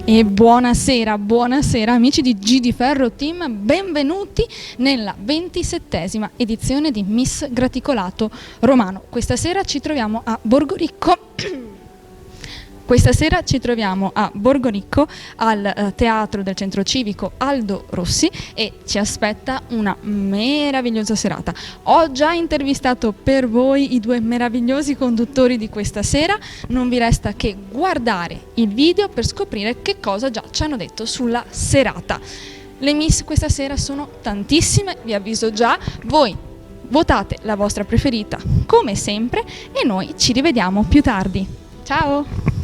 E buonasera, buonasera amici di G di Ferro Team, benvenuti nella 27esima edizione di Miss Graticolato Romano. Questa sera ci troviamo a Borgoricco. Questa sera ci troviamo a Borgoricco al Teatro del Centro Civico Aldo Rossi e ci aspetta una meravigliosa serata. Ho già intervistato per voi i due meravigliosi conduttori di questa sera, non vi resta che guardare il video per scoprire che cosa già ci hanno detto sulla serata. Le Miss questa sera sono tantissime, vi avviso già, voi votate la vostra preferita come sempre e noi ci rivediamo più tardi. Ciao!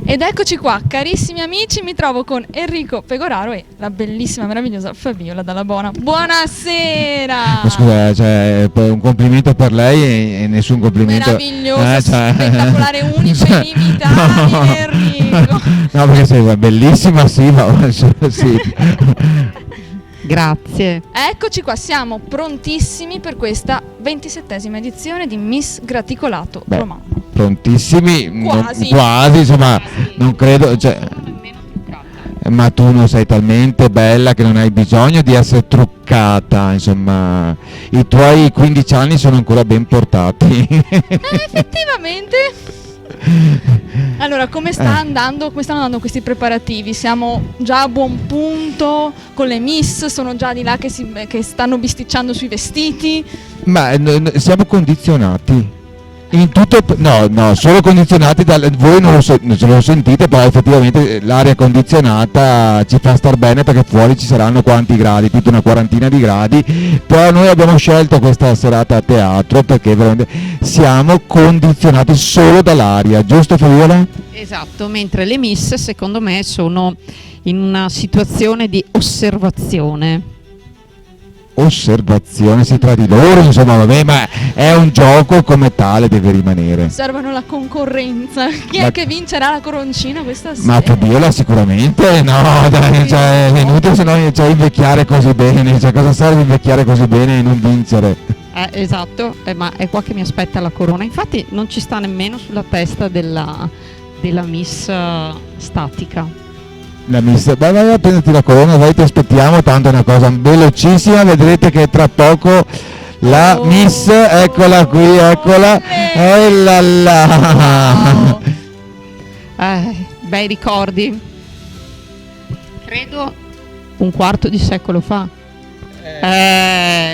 Ed eccoci qua, carissimi amici, mi trovo con Enrico Pegoraro e la bellissima, meravigliosa Fabiola Dalla Bona. Buonasera! Scusa, cioè, un complimento per lei e nessun complimento... Meraviglioso, spettacolare, unico, inimitabile, Enrico! No, perché sei bellissima, sì, ma sì. Grazie. Eccoci qua, siamo prontissimi per questa 27esima edizione di Miss Graticolato Romano. Prontissimi, Quasi. Quasi, insomma, non credo, cioè, ma tu non sei talmente bella che non hai bisogno di essere truccata, insomma, i tuoi 15 anni sono ancora ben portati. Effettivamente. Allora, come stanno andando questi preparativi? Siamo già a buon punto con le Miss? Sono già di là che stanno bisticciando sui vestiti? Ma siamo condizionati. In tutto, no, solo condizionati voi non lo sentite, però effettivamente l'aria condizionata ci fa star bene perché fuori ci saranno quanti gradi, tutta una quarantina di gradi, però noi abbiamo scelto questa serata a teatro perché veramente siamo condizionati solo dall'aria, giusto Fabiola? Esatto, mentre le Miss secondo me sono in una situazione di osservazione Si tra di loro, insomma, vabbè, ma è un gioco, come tale deve rimanere. Osservano la concorrenza. Chi è che vincerà la coroncina questa sera? Ma Fabiola sicuramente, no, dai, cioè, è inutile se no cioè, invecchiare così bene, cioè, cosa serve invecchiare così bene e non vincere? Esatto, ma è qua che mi aspetta la corona, infatti non ci sta nemmeno sulla testa della Miss statica. La Miss, vai a prenderti la corona, vai, ti aspettiamo, tanto è una cosa velocissima, vedrete che tra poco la Miss, eccola qui, eccola, e là. Bei ricordi, credo un quarto di secolo fa,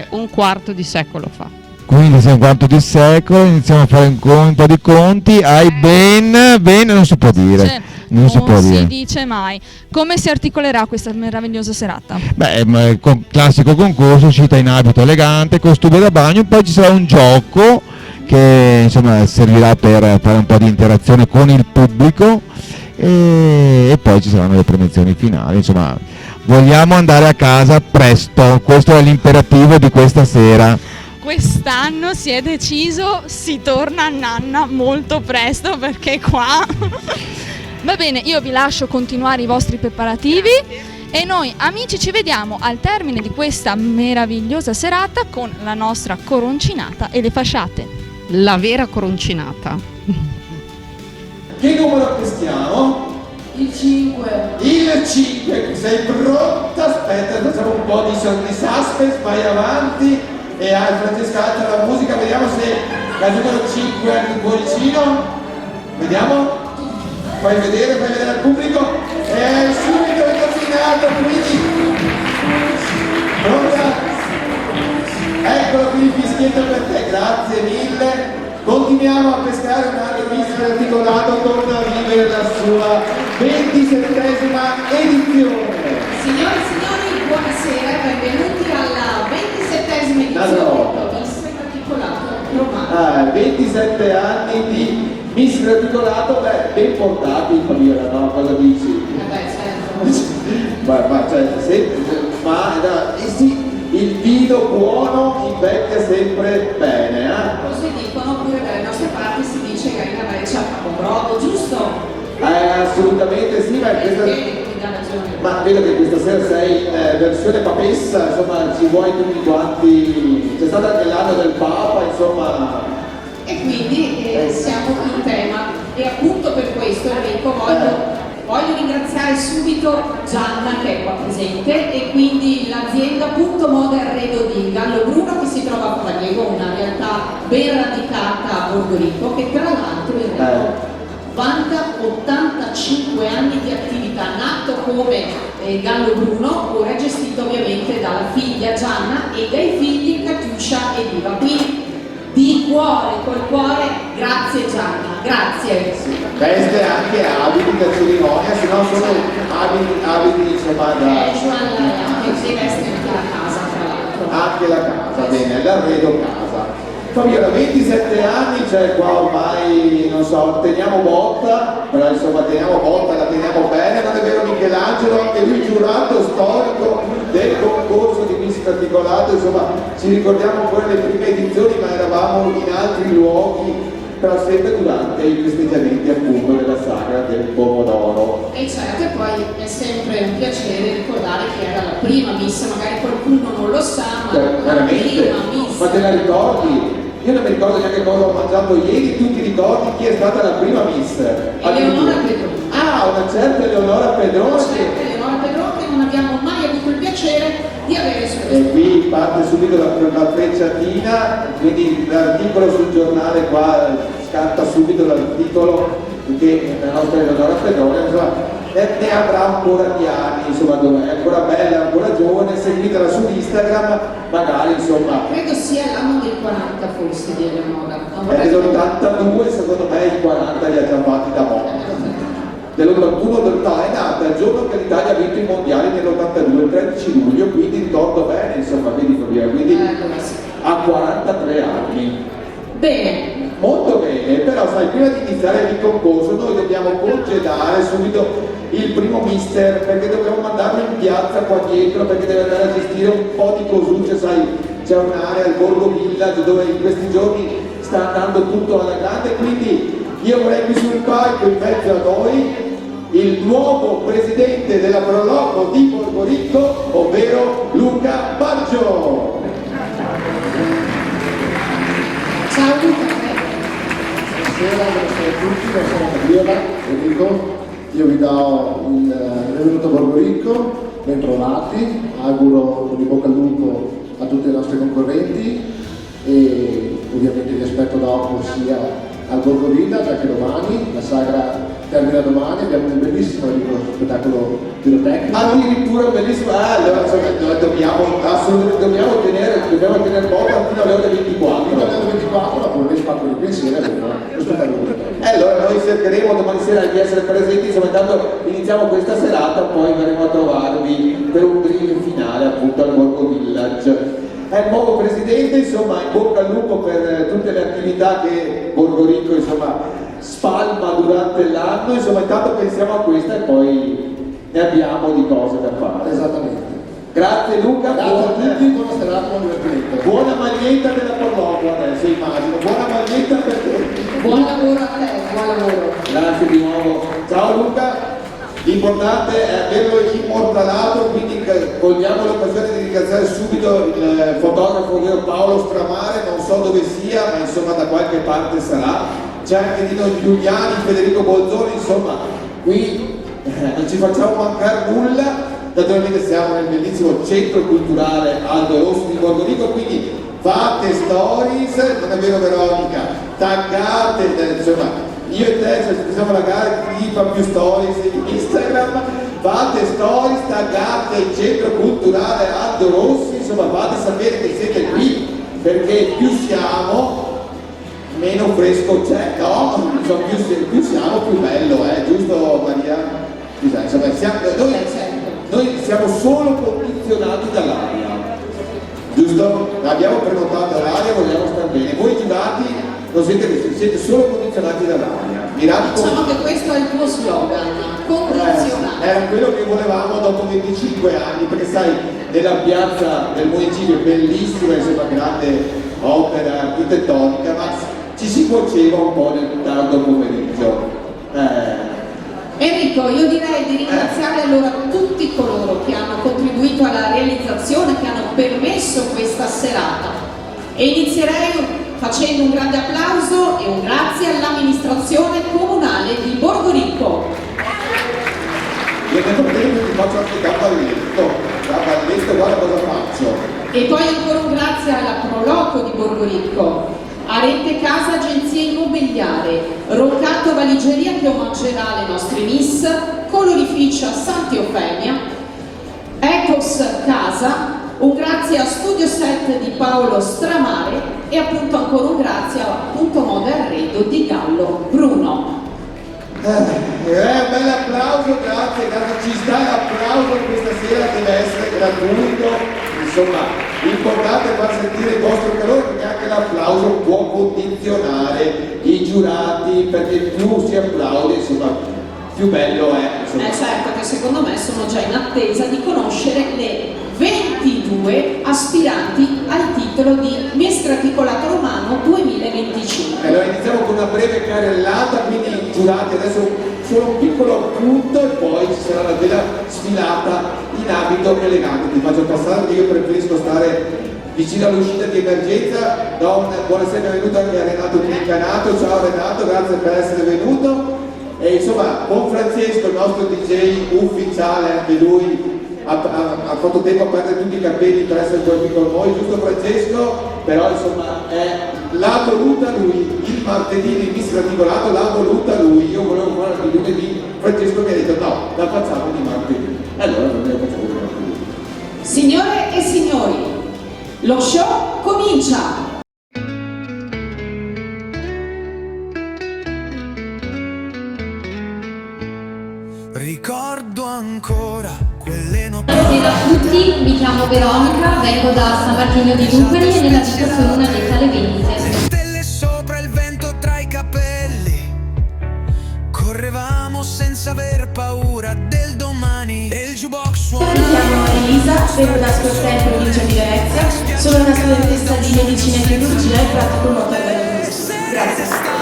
un quarto di secolo fa. Quindi siamo un quarto di secolo, iniziamo a fare un po' di conti, bene, non si può dire. Cioè, non si dice mai. Come si articolerà questa meravigliosa serata? Beh, classico concorso, uscita in abito elegante, costume da bagno, poi ci sarà un gioco che insomma servirà per fare un po' di interazione con il pubblico e poi ci saranno le premiazioni finali, insomma vogliamo andare a casa presto, questo è l'imperativo di questa sera. Quest'anno si è deciso, si torna a nanna molto presto perché qua... Va bene, io vi lascio continuare i vostri preparativi. E noi amici ci vediamo al termine di questa meravigliosa serata con la nostra coroncinata e le fasciate. La vera coroncinata. Che numero acquistiamo? Il 5. Il 5, sei pronta? Aspetta, facciamo un po' di suspense, vai avanti e Francesca alza la musica, vediamo se la numero 5 è il cuoricino. Vediamo? Fai vedere al pubblico, è subito incasinato, quindi pronta? Eccolo qui il fischietto per te, grazie mille. Continuiamo a pescare un altro Miss Graticolato, torna a vivere la sua 27esima edizione. Signore e signori, buonasera e benvenuti alla 27esima edizione di Miss Graticolato Romano. 27 anni di Miss Graticolato, ben portati in famiglia, no? Cosa dici? Sì, il vino buono invecchia sempre bene, Così dicono, pure dalle nostre parti si dice che Garina Vareccia fa un brodo, giusto? Assolutamente sì, ma vedo che questa sera sei in versione papessa, insomma ci vuoi tutti quanti, c'è stato anche l'anno del Papa, insomma. E quindi siamo in tema e appunto per questo Enrico voglio Voglio ringraziare subito Gianna che è qua presente e quindi l'azienda Punto Moda e Arredo di Gallo Bruno che si trova a Fagliego, una realtà ben radicata a Borgo Rico che tra l'altro vanta 85 anni di attività, nato come Gallo Bruno, ora è gestito ovviamente dalla figlia Gianna e dai figli Catiuscia e Diva. Quindi di cuore, col cuore, grazie Gianna, grazie. Veste anche abiti da cerimonia, se no sono abiti insomma da... Giovanna che si veste anche la casa tra l'altro. Anche la casa, bene, l'arredo casa. Fabiola, 27 anni, cioè qua ormai, non so, teniamo botta, però insomma teniamo botta, la teniamo bene, non è vero Michelangelo, anche lui giurato storico del concorso di Miss Articolato, insomma ci ricordiamo ancora le prime edizioni ma eravamo in altri luoghi, però sempre durante i festeggiamenti appunto della sagra del pomodoro. E certo, e poi è sempre un piacere ricordare che era la prima Miss, magari qualcuno non lo sa, ma la prima Miss. Ma te la ricordi? Io non mi ricordo neanche cosa ho mangiato ieri, tu ti ricordi chi è stata la prima Miss? Eleonora Pedroni. Ah, una certa Eleonora Pedroni. Una certa Eleonora Pedroni che non abbiamo mai avuto il piacere di avere su questo. E qui parte subito la frecciatina, quindi l'articolo sul giornale qua scatta subito l'articolo che la nostra Eleonora Pedroni insomma, ne avrà ancora di anni, insomma, è ancora bella, ancora giovane, seguitela su Instagram, magari insomma. Credo sia l'anno del 40 forse di Eleonora. È dell'82, secondo me i 40 li ha già fatti da moda. Dell'81, no, è nata il giorno che l'Italia ha vinto i mondiali nell'82, il 13 luglio, quindi ricordo bene, insomma, vedi Fabiola, quindi ha 43 anni. Bene. Molto bene, però sai, prima di iniziare il concorso noi dobbiamo congedare subito il primo mister perché dobbiamo mandarlo in piazza qua dietro perché deve andare a gestire un po' di cosucce, sai, c'è un'area al Borgo Village dove in questi giorni sta andando tutto alla grande, quindi io vorrei qui sul palco in mezzo a noi il nuovo presidente della Proloco di Borgo Rico, ovvero Luca Baggio. Ciao Luca. Buonasera, buonasera a tutti, buonasera Fabiola, Enrico, io vi do il benvenuto a Borgo Rico, ben trovati, auguro di bocca al lupo a tutti i nostri concorrenti e ovviamente vi aspetto dopo sia al Borgo Village anche domani, la sagra termina domani, abbiamo un bellissimo spettacolo pirotecnico. Addirittura bellissimo, allora insomma, dobbiamo tenere botta fino alle ore 24. Fino alle ore 24, dopo il spacco di pensiero, lo spettacolo pirotecnico. Allora noi cercheremo domani sera di essere presenti, insomma intanto iniziamo questa serata, poi verremo a trovarvi per un drill finale appunto al Borgo Village. È il nuovo presidente, insomma in bocca al lupo per tutte le attività che Borgo Rico insomma spalma durante l'anno, insomma intanto pensiamo a questa e poi ne abbiamo di cose da fare. Esattamente. Grazie Luca, Grazie a tutti, buona serata, buon divertimento. buona maglietta della Porlogo adesso immagino, buona maglietta per te. Buon lavoro a te, buon lavoro. Grazie di nuovo. Ciao Luca. L'importante è averlo immortalato, quindi cogliamo l'occasione di ringraziare subito il fotografo ovvero Paolo Stramare, non so dove sia, ma insomma da qualche parte sarà. C'è anche Dino Giuliani, Federico Bolzoni, insomma qui non ci facciamo mancare nulla. Naturalmente siamo nel bellissimo centro culturale Aldo Rosso di Borgo Rico, quindi fate stories, non è vero Veronica, taggate, insomma io e te ci facciamo la gara chi fa più stories in Instagram, fate stories, taggate il centro culturale Aldo Rossi, insomma fate sapere che siete qui perché più siamo meno fresco c'è, no? Insomma, più siamo più bello, giusto Maria? Insomma, noi siamo solo condizionati dall'aria, giusto? Abbiamo prenotato l'aria, vogliamo stare bene, voi giurati non siete solo condizionati dall'aria. Diciamo che questo è il tuo slogan, condizionati. Era quello che volevamo dopo 25 anni, perché sai, nella piazza del municipio bellissima, insomma grande opera architettonica, ma ci si cuoceva un po' nel tardo pomeriggio. Enrico, io direi di ringraziare allora tutti coloro che hanno contribuito alla realizzazione, che hanno permesso questa serata. E inizierei facendo un grande applauso e un grazie all'amministrazione comunale di Borgo Rico. Io nel frattempo ti faccio anche da balletto, guarda cosa faccio. E poi ancora un grazie alla Proloco di Borgoricco, a Rete Casa Agenzia Immobiliare, Roccato Valigeria che omaggerà le nostre miss, Colorificia Santi Eufemia, Ecos Casa, un grazie a Studio Set di Paolo Stramare e appunto ancora un grazie a Punto Moda Arredo di Gallo Bruno. Un bel applauso, grazie, ci sta l'applauso questa sera, deve essere gratuito, insomma l'importante è far sentire il vostro calore perché anche l'applauso può condizionare i giurati, perché più si applaude insomma più bello è. Insomma. Certo che secondo me sono già in attesa di conoscere le 22 aspiranti al titolo di Miss Graticolato Romano 2025. Allora iniziamo con una breve carrellata, quindi giurati adesso solo un piccolo appunto e poi ci sarà la bella sfilata in abito elegante. Ti faccio passare perché io preferisco stare vicino all'uscita di emergenza. Do una buonasera, benvenuto anche a Renato Trincanato. Ciao Renato, grazie per essere venuto. E insomma con Francesco, il nostro DJ ufficiale, anche lui ha fatto tempo a perdere tutti i capelli per essere qui con noi, giusto Francesco? Però insomma l'ha voluta lui, il martedì di Miss Graticolato l'ha voluta lui, io volevo fare il lunedì, Francesco mi ha detto no, la facciamo di martedì, allora non la facciamo di martedì. Signore e signori, lo show comincia! Ricordo ancora quelle notti. Buonasera a tutti, mi chiamo Veronica, vengo da San Martino di Lucani e nella vita sono una detta alle vendite. Le stelle sopra il vento tra i capelli, correvamo senza aver paura del domani e il jukebox suona. Mi chiamo Elisa, vengo da Scortea in provincia di Venezia, sono una studentessa di medicina e chirurgia e pratico nuoto organico. Grazie.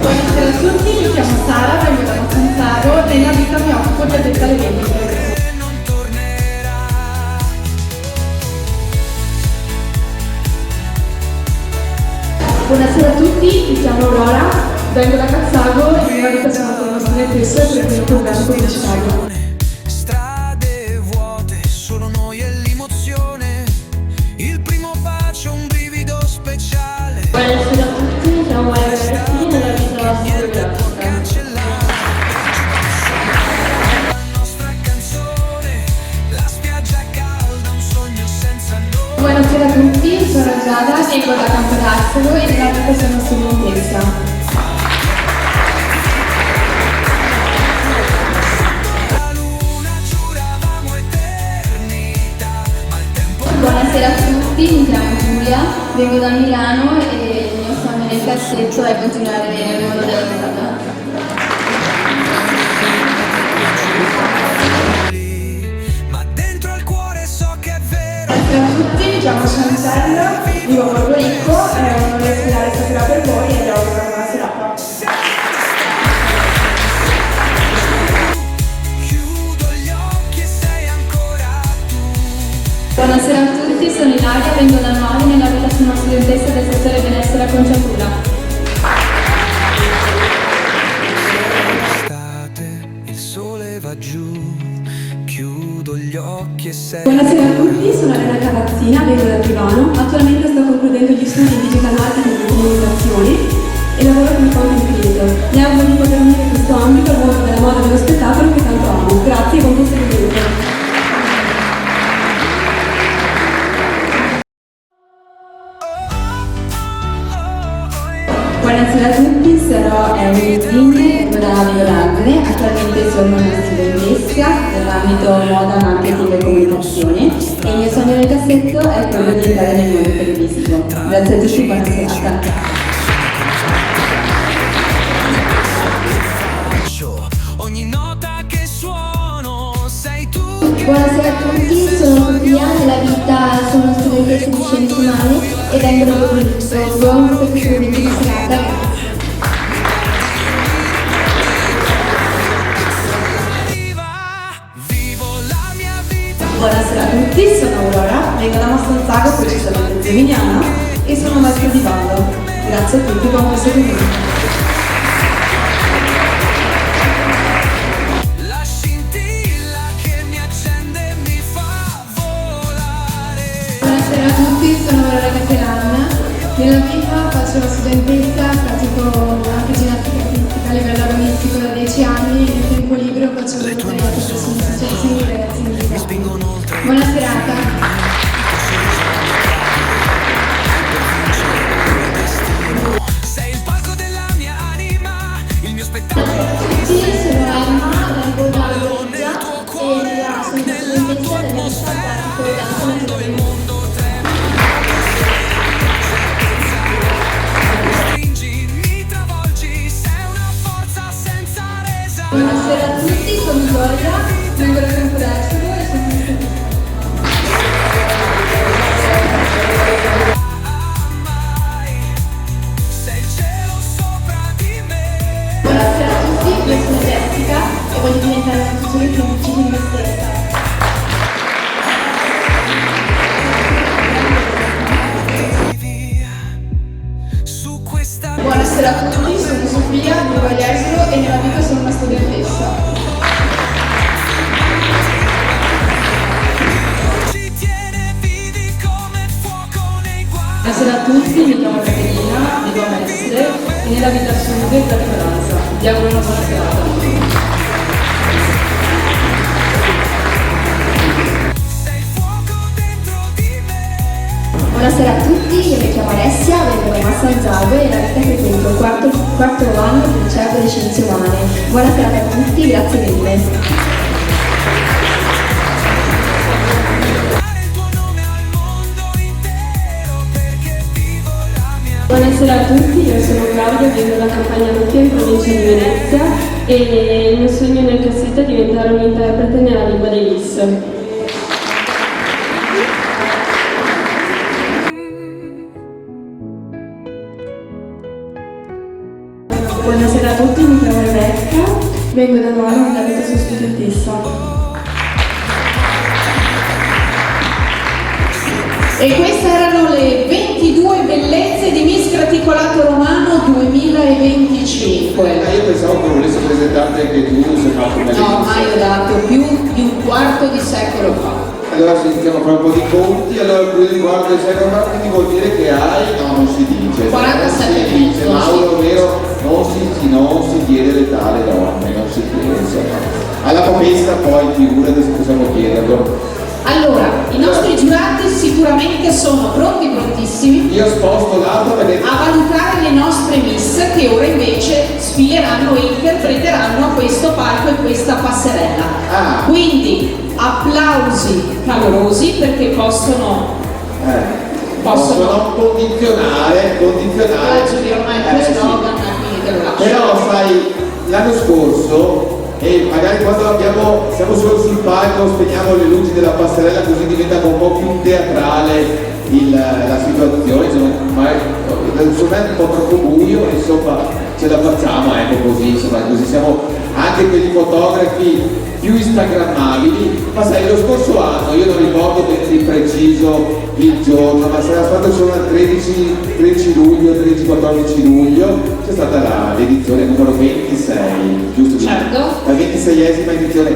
Buonasera a tutti, mi chiamo Sara, vengo da Monsanzaro e nella vita mi occupo di addetta alle vendite. Buonasera a tutti, mi chiamo Aurora, vengo da Cazzago e nella vita sono una studentessa e per il programma pubblicitario. Strade vuote, solo noi e l'emozione, il primo bacio, un brivido speciale. Buonasera a tutti, mi chiamo Maria Ragazzini e nella vita sono grafica. Buonasera a tutti, sono Giada, vengo da Campodassolo e nella vita sono studentessa. Buonasera a tutti, mi chiamo Giulia, vengo da Milano e il mio sogno nel cassetto è continuare nel mondo della moda. Buonasera a tutti, mi chiamo Chantel, vivo a Borgoricco, è un onore sfilare stasera per voi e vi auguro una buona serata. Buonasera a tutti, sono Ilaria, vengo da Noli, nella vita sono studentessa del settore benessere e conciatura. Il sole va giù, chiudo gli occhi e sei. Buonasera a tutti, sono Elena Cavazzina, vengo da Trivano, attualmente sto concludendo gli studi in digital marketing e comunicazioni e lavoro come content creator. Mi auguro di poter unire in questo ambito al mondo della moda e dello spettacolo che tanto amo. Grazie e buon proseguimento. Buonasera a tutti, sono Emily Zini, vengo da Violagre, attualmente sono una studentessa nell'ambito moda, marketing e comunicazione e il mio sogno nel cassetto è quello di entrare nel mondo televisivo. Grazie a tutti, buona serata. Ogni nota che suono sei tu. Buonasera a tutti, sono Sofia, nella vita sono studentessa di scienze umane e vengo da Borgoricco. Buon proseguimento di serata. Buonasera a tutti, sono Aurora, vengo da Mastronzago, precisamente Geminiana, e sono maestra di ballo. Grazie a tutti, buon questo video. La scintilla che mi accende e mi fa volare. Buonasera a tutti, sono Valeria Castellana. Nella vita faccio la studentessa, pratico anche ginnastica artistica a livello agonistico da 10 anni e nel tempo libero faccio volontariato presso un'associazione di ragazzi in disabilità. Buona serata. Sei il palco della mia anima, il mio spettacolo. Sì, sono Emma, vengo da Bologna e sono studentessa della vita pratico danza naturale. Buonasera a tutti, sono Giorgia, vengo da Campodestro e sono Sei il cielo sopra di me. Buonasera a tutti, io sono Jessica e voglio diventare una persona più vicina di me stessa. Buonasera a tutti, sono Sofia, vivo a Jesolo e nella vita sono una studentessa. Buonasera a tutti, mi chiamo Caterina, vivo a Mestre e nella vita studio e pratico danza. Vi auguro una buona serata. Buonasera a tutti, io mi chiamo Alessia, vengo da Massa Alzado e la vita frequento il quarto anno del liceo delle scienze umane. Buona serata a tutti, grazie mille. Buonasera a tutti, io sono Claudia, vengo da Campagna Lucchia in provincia di Venezia e il mio sogno nel cassetto è diventare un interprete nella lingua dei LIS. Buonasera a tutti, mi chiamo Rebecca, vengo da Nuoro, nella vita sono studentessa. E queste erano le 22 bellezze di Miss Graticolato Romano 2025. Io pensavo che volessi presentarti anche tu, se no come No, ormai ho dato più di un quarto di secolo fa. Allora iniziamo a fare un po' di conti, allora più di un quarto di secolo fa, quindi vuol dire che hai, no non si dice. 47 non si dice, Mauro, vero? Non si chiede l'età alle donne, non si chiede, insomma. Alla papista poi figurati se possiamo chiederlo. Allora, i nostri giurati sicuramente sono prontissimi Io sposto l'altro perché a valutare le nostre miss che ora invece sfieranno e interpreteranno a questo palco e questa passerella. Quindi applausi calorosi perché possono condizionare. Giulia, ormai è Sì. slogan, quindi te lo lascio. Però sai, l'anno scorso, e magari quando siamo solo sul palco spegniamo le luci della passerella così diventa un po' più teatrale la situazione, insomma, magari secondo me è un po' troppo buio, insomma ce la facciamo, ecco così, insomma, così siamo anche quegli fotografi più instagrammabili. Ma sai, lo scorso anno, io non ricordo di preciso il giorno, ma sarà stato solo il 13 luglio, 13-14 luglio, c'è stata l'edizione numero 26, giusto? Certo. La 26esima edizione,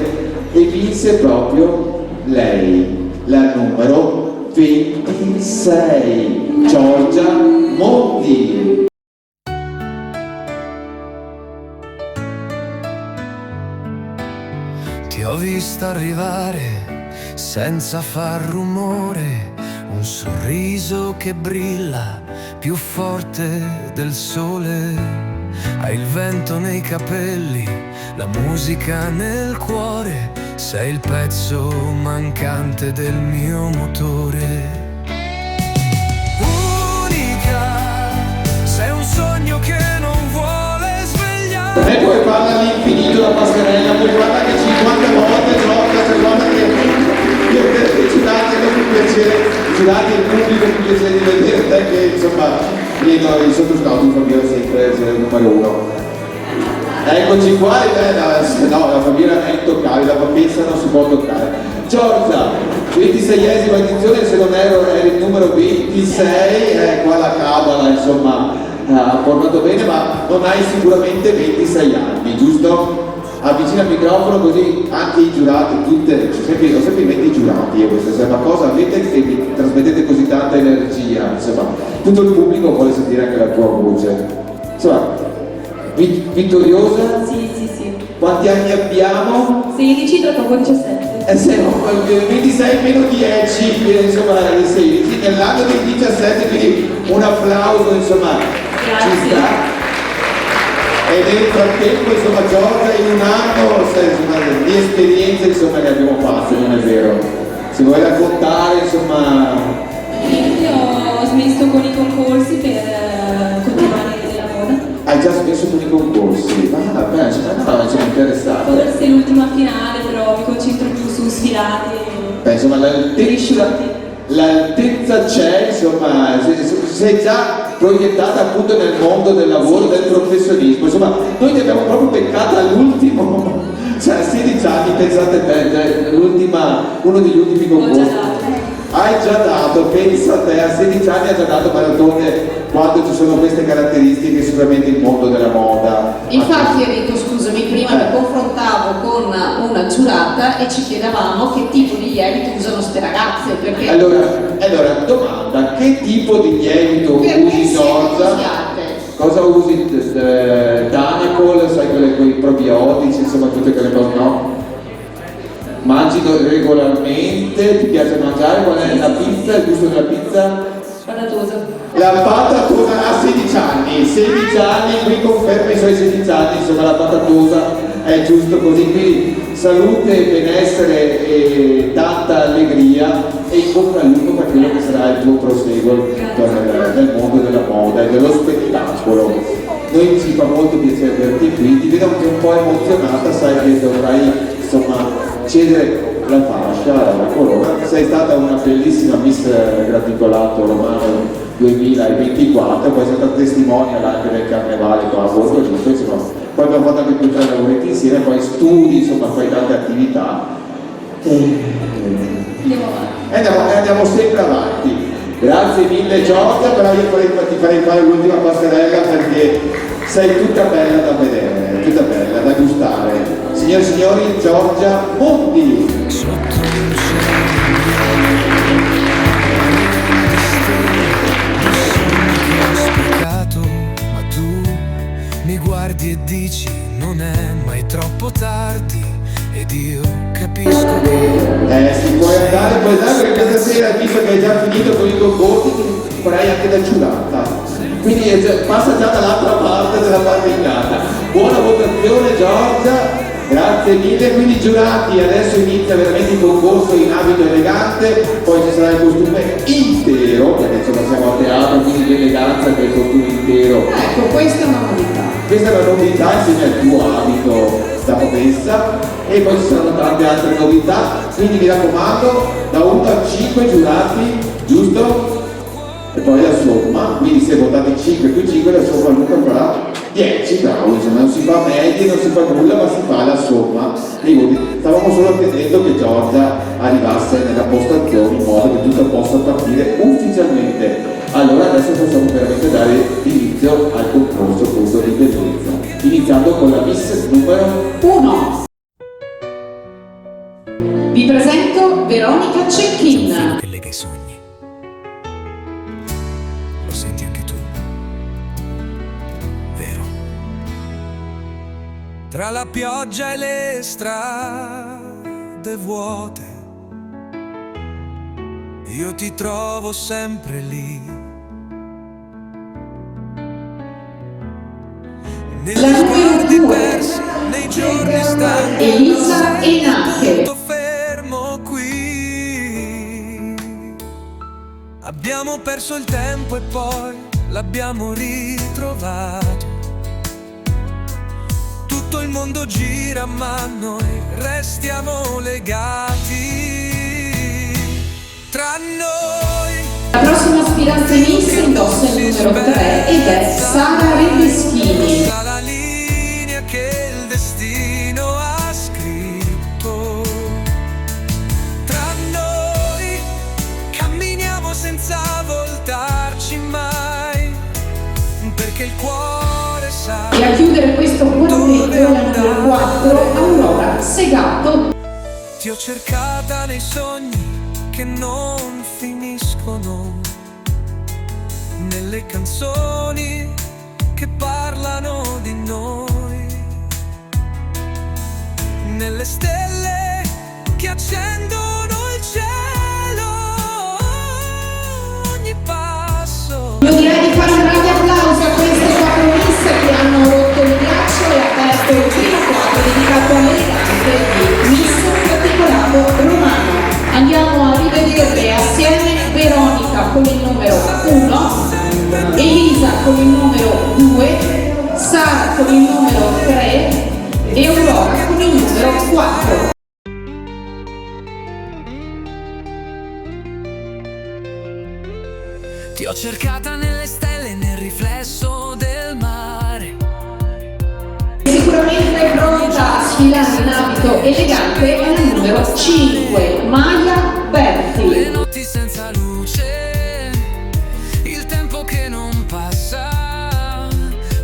e vinse proprio lei, la numero 26, Giorgia Monti. Ti ho vista arrivare senza far rumore, un sorriso che brilla più forte del sole. Hai il vento nei capelli, la musica nel cuore, sei il pezzo mancante del mio motore. Unica, sei un sogno che non vuole svegliare. E poi parla all'infinito la passerella, puoi farla anche 50 volte, Giorgia, se guarda che ci dà anche più piacere, ci dà anche il pubblico più piacere di vedere te che insomma il sottoscritto Fabiera sempre il numero 1. Eccoci qua, no, la Fabiera è intoccabile, la papessa non si può toccare. Giorgia, 26esima edizione, se non ero era il numero 26, qua la cabala insomma ha portato bene, ma non hai sicuramente 26 anni, giusto? Avvicina il microfono così anche i giurati, ho sempre in mente i giurati io questa sera, ma cosa avete che mi trasmettete così tanta energia, insomma, tutto il pubblico vuole sentire anche la tua voce. Insomma, vittoriosa? Sì. Quanti anni abbiamo? 16, tra poco 17. Siamo 26 meno 10, insomma 16, nell'anno del 17, quindi un applauso, insomma, ci sta. E nel frattempo, insomma, Giorgia in un anno, insomma, di esperienze, insomma, ne abbiamo fatte, non è vero? Se vuoi raccontare, insomma... Quindi ho smesso con i concorsi per continuare nella moda. Hai già smesso con i concorsi? Ah, beh, ci è interessato. Forse l'ultima finale, però mi concentro più su sfilati. Beh, insomma, l'altezza c'è, insomma, sei già proiettata appunto nel mondo del lavoro, del professionismo, insomma, noi ti abbiamo proprio peccata all'ultimo, cioè a 16 anni, pensate te, uno degli ultimi concorsi. Hai già dato, pensa a te, a 16 anni hai già dato, ma d'altronde quando ci sono queste caratteristiche sicuramente il mondo della moda. Infatti Enrico, scusami, prima mi confrontavo con una giurata e ci chiedevamo che tipo di lievito usano ste ragazze, perché... Allora, domanda, che tipo di lievito usi, Giorgia? Cosa usi? Danacol, sai, quei probiotici, insomma, tutte quelle cose, no? Mangi regolarmente, ti piace mangiare? Qual è la pizza, il gusto della pizza? Patatosa. La patatosa a 16 anni, qui conferma i suoi 16 anni, insomma la patatosa è giusto così, quindi salute, benessere e tanta allegria e in bocca al lupo per quello che sarà il tuo proseguo nel mondo della moda e dello spettacolo. Noi ci fa molto piacere averti qui, ti vedo anche un po' emozionata, sai che dovrai insomma cedere la fascia, la corona. Sei stata una bellissima Miss Graticolato Romano 2024, poi sei stata testimonial anche del carnevale qua a Borgo Rico, insomma, poi abbiamo fatto anche 2 o 3 lavoretti insieme, poi studi, insomma fai tante attività e andiamo sempre avanti. Grazie mille Giorgia, però io ti farei fare l'ultima passerella perché sei tutta bella da vedere, tutta bella da gustare. Signore e signori, Giorgia Mondi. Ma tu mi guardi e dici non è mai troppo tardi ed io capisco che si puoi andare perché questa sera, visto che hai già finito con i concorsi, ti farai anche da giurata, quindi passa già dall'altra parte della barricata. Buona votazione Giorgia, grazie mille. Quindi giurati, adesso inizia veramente il concorso in abito elegante, poi ci sarà il costume intero, perché insomma siamo a teatro, quindi l'eleganza del costume intero. Ecco, questa è una novità. Questa è una novità insieme al tuo abito da papessa e poi ci saranno tante altre novità, quindi mi raccomando, da 1 a 5 giurati, giusto? E poi la somma, quindi se votate 5 più 5 la somma Luca farà 10, bravo, insomma non si fa medie, non si fa nulla, ma si fa la somma dei voti. Stavamo solo attendendo che Giorgia arrivasse nella postazione in modo che tutto possa partire ufficialmente. Allora adesso possiamo veramente dare inizio al concorso appunto di bellezza, iniziando con la Miss numero 1. Vi presento Veronica Cecchin. quelle che sogni. Lo senti anche tu, vero? Tra la pioggia e le strade vuote, io ti trovo sempre lì. La numero 2, nei giorni stanchi, Elisa Enache. tutto fermo qui. Abbiamo perso il tempo e poi l'abbiamo ritrovato. Tutto il mondo gira ma noi restiamo legati tra noi. La prossima aspirante Miss indossa il numero 3 ed è Sara Redeschini. La linea che il destino ha scritto. Tra noi camminiamo senza voltarci mai, perché Ti ho cercata nei sogni che non finiscono, nelle canzoni che parlano di noi, nelle stelle che accendono il cielo, ogni passo. Io direi di fare un grande applauso a queste 4 miss che hanno rotto il ghiaccio e aperto il primo quadro dedicato all'elegante di Miss Graticolato Romano. Andiamo a rivederle assieme: Veronica con il numero 1, Elisa con il numero 2, Sara con il numero 3 e Aurora con il numero 4. Ti ho cercata nelle stelle, nel riflesso del mare. Sicuramente pronta a sfilare in abito elegante è il numero 5, Maya Berti. Le notti senza luce, il tempo che non passa,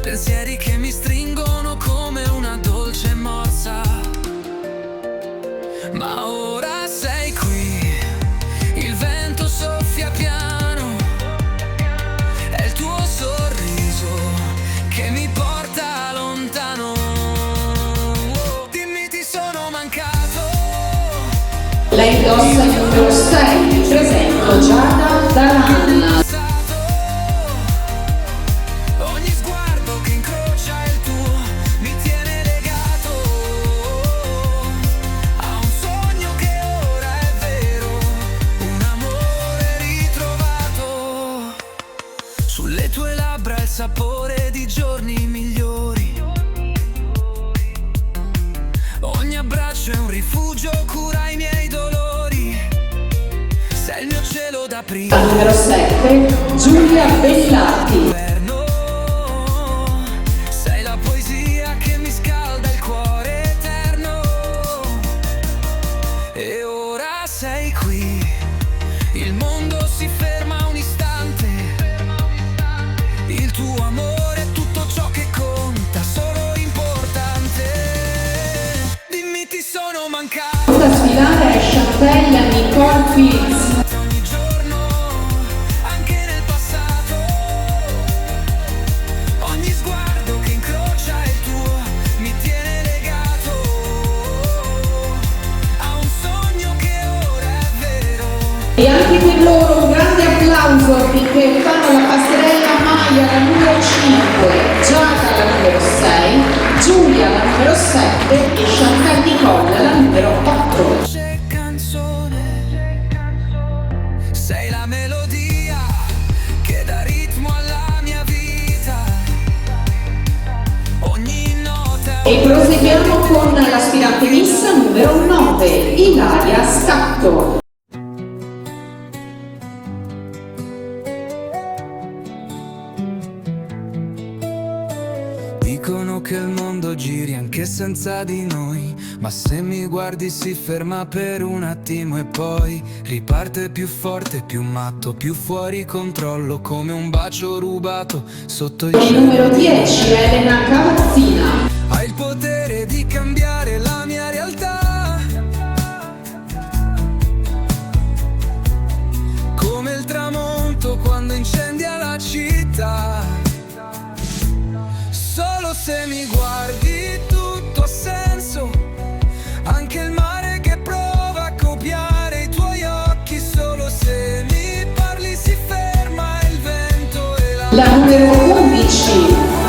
pensieri che mi stringono come una dolce morsa. Ma ora sei qui, il vento soffia piano, è il tuo sorriso che mi porta lontano. Dimmi ti sono mancato. La indossa il numero 6, vi presento Giada Dalan. Ogni sguardo che incrocia il tuo mi tiene legato a un sogno che ora è vero, un amore ritrovato. Sulle tue labbra il sapore di giorni migliori, ogni abbraccio è un rifugio, cura i miei dolori, sei il mio cielo d'aprile. Al numero 7, Giulia Bellati. Sei la poesia che mi scalda il cuore eterno. E ora sei qui, il mondo si ferma un istante, il tuo amore è tutto ciò che conta, solo importante. Dimmi ti sono mancato. Da sfilare è Chantella Nicole Fields. Ogni giorno, anche nel passato, ogni sguardo che incrocia il tuo mi tiene legato a un sogno che ora è vero. E anche per loro un grande applauso perché fanno la passerella: Maya la numero 5, Giada la numero 6, Giulia la numero 7 e Chantal Nicole la numero 8. C'è canzone, sei la melodia che dà ritmo alla mia vita, ogni nota. E proseguiamo con l'aspirante miss numero 9, Ilaria Scatto. Dicono che il mondo giri anche senza di noi, ma se mi guardi si ferma per un attimo e poi riparte più forte, più matto, più fuori controllo, come un bacio rubato sotto il Il cielo. numero 10, Elena Cavazzina. Hai il potere di cambiare la mia realtà, come il tramonto quando incendia la città. Solo se mi guardi tutto ha senso, anche il mare che prova a copiare i tuoi occhi. Solo se mi parli si ferma il vento e La numero 11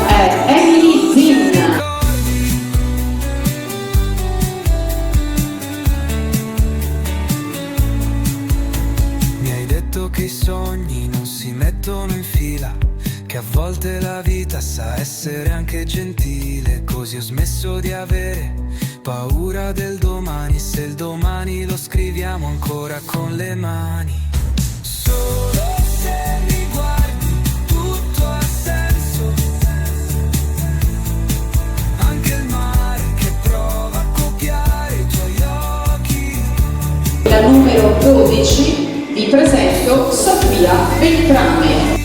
è Emily Zinn. Mi hai detto che i sogni non si mettono in fila, che a volte la vita sa essere anche gentile. Così ho smesso di avere paura del domani, se il domani lo scriviamo ancora con le mani. Solo se mi guardi tutto ha senso, anche il mare che prova a copiare i tuoi occhi. La numero 12 vi presento Sofia Beltrame.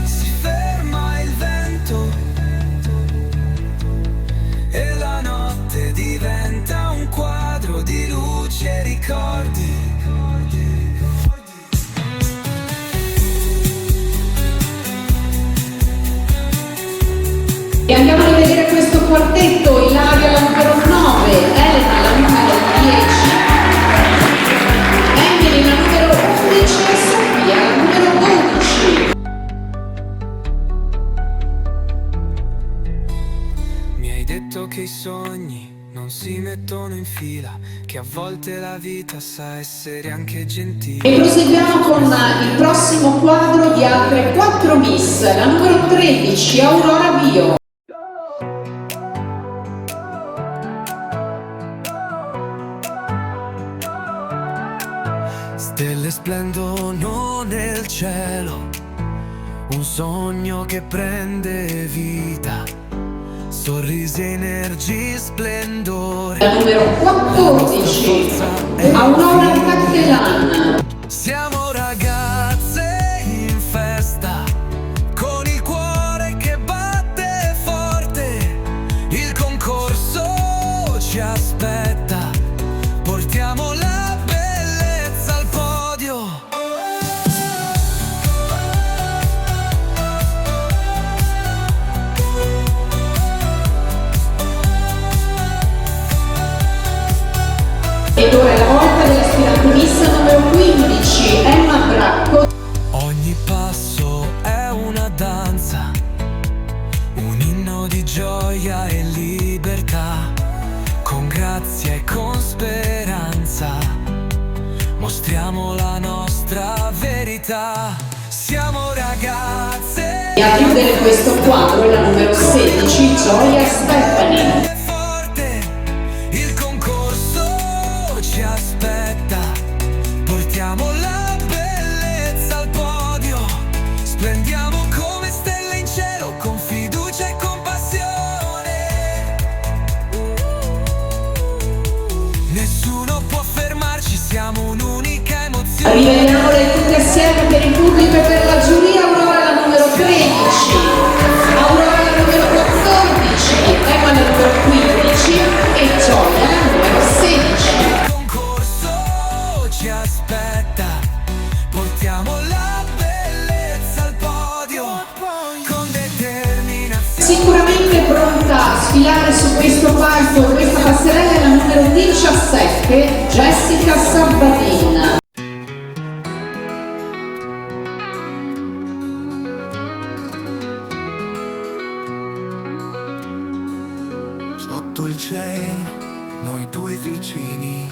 Si ferma il vento e la notte diventa un quadro di luce quartetto, Ilaria la numero 9, Elena la numero 10, Emily la numero 11 e Sofia la numero 12. Mi hai detto che i sogni non si mettono in fila, che a volte la vita sa essere anche gentile. E proseguiamo con il prossimo quadro di altre 4 miss. La numero 13, Aurora Bio. Stelle splendono nel cielo, un sogno che prende vita, sorrisi, energie, splendore. La numero 14, Aurora Cattelan. Siamo ragazze in festa, con il cuore che batte forte, il concorso ci aspetta, portiamo la bellezza al podio. Ed ora è la volta dell'aspirante miss numero 15, Emma Bracco. Ogni passo è una danza, un inno di gioia e libertà, con grazia e con speranza, mostriamo la nostra verità. Siamo ragazze. E a chiudere questo quadro è la numero 16, Gioia Stefani. Il concorso ci aspetta, portiamo la bellezza al podio, splendiamo come stelle in cielo, con fiducia e compassione. Nessuno può fermarci, siamo un'unica emozione. Riveliamole tutte assieme per il pubblico e per la giuria. Aurora la numero 13, Aurora la numero 14, Emma la numero 15 e Gioia la numero 16. Il concorso ci aspetta, portiamo la bellezza al podio, con determinazione. Sicuramente pronta a sfilare su questo palco, questa passerella è la numero 17, Jessica Sabatin. Sotto il cielo, noi due vicini,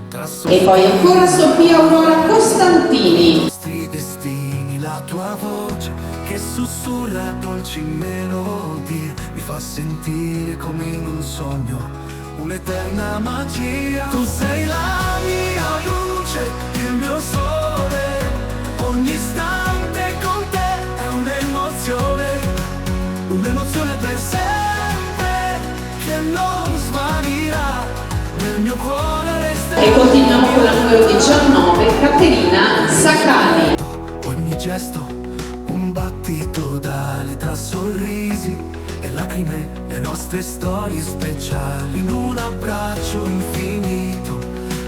tra E poi ancora Sofia Aurora Costantini. i nostri destini, la tua voce che sussurra dolci melodie, mi fa sentire come in un sogno, un'eterna magia. Tu sei la mia luce, il mio sole, ogni istante con te è un'emozione per sempre, che non svanirà, nel mio cuore resterà. E continuiamo con la numero 19, Caterina Sacani. Ogni gesto, un battito d'ali, tra sorrisi e lacrime, le nostre storie speciali, in un abbraccio infinito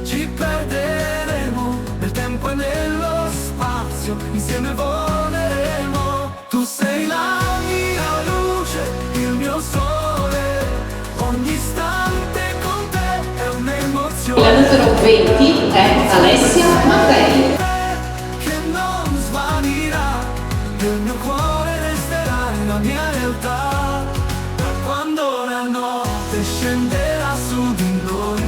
ci perderemo, nel tempo e nello spazio, insieme voleremo. Tu sei la mia luce, il mio sole, ogni istante con te è un'emozione. La numero 20 è Alessia Mattei. Che non svanirà, nel mio cuore resterà la mia realtà. Quando la notte scenderà su di noi,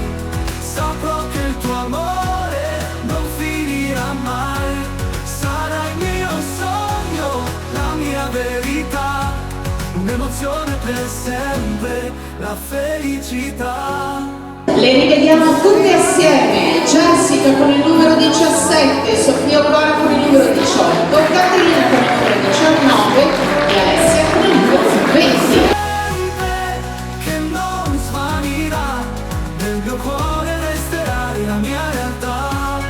saprò che il tuo amore non finirà mai. Sarà il mio sogno, la mia verità, un'emozione per sempre, la felicità. Le rivediamo tutte assieme, Jessica con il numero 17, Sofia Aurora con il numero 18, Caterina con il numero 19 e Alessia con il numero 20. Che non svanirà, nel mio cuore resterai la mia realtà,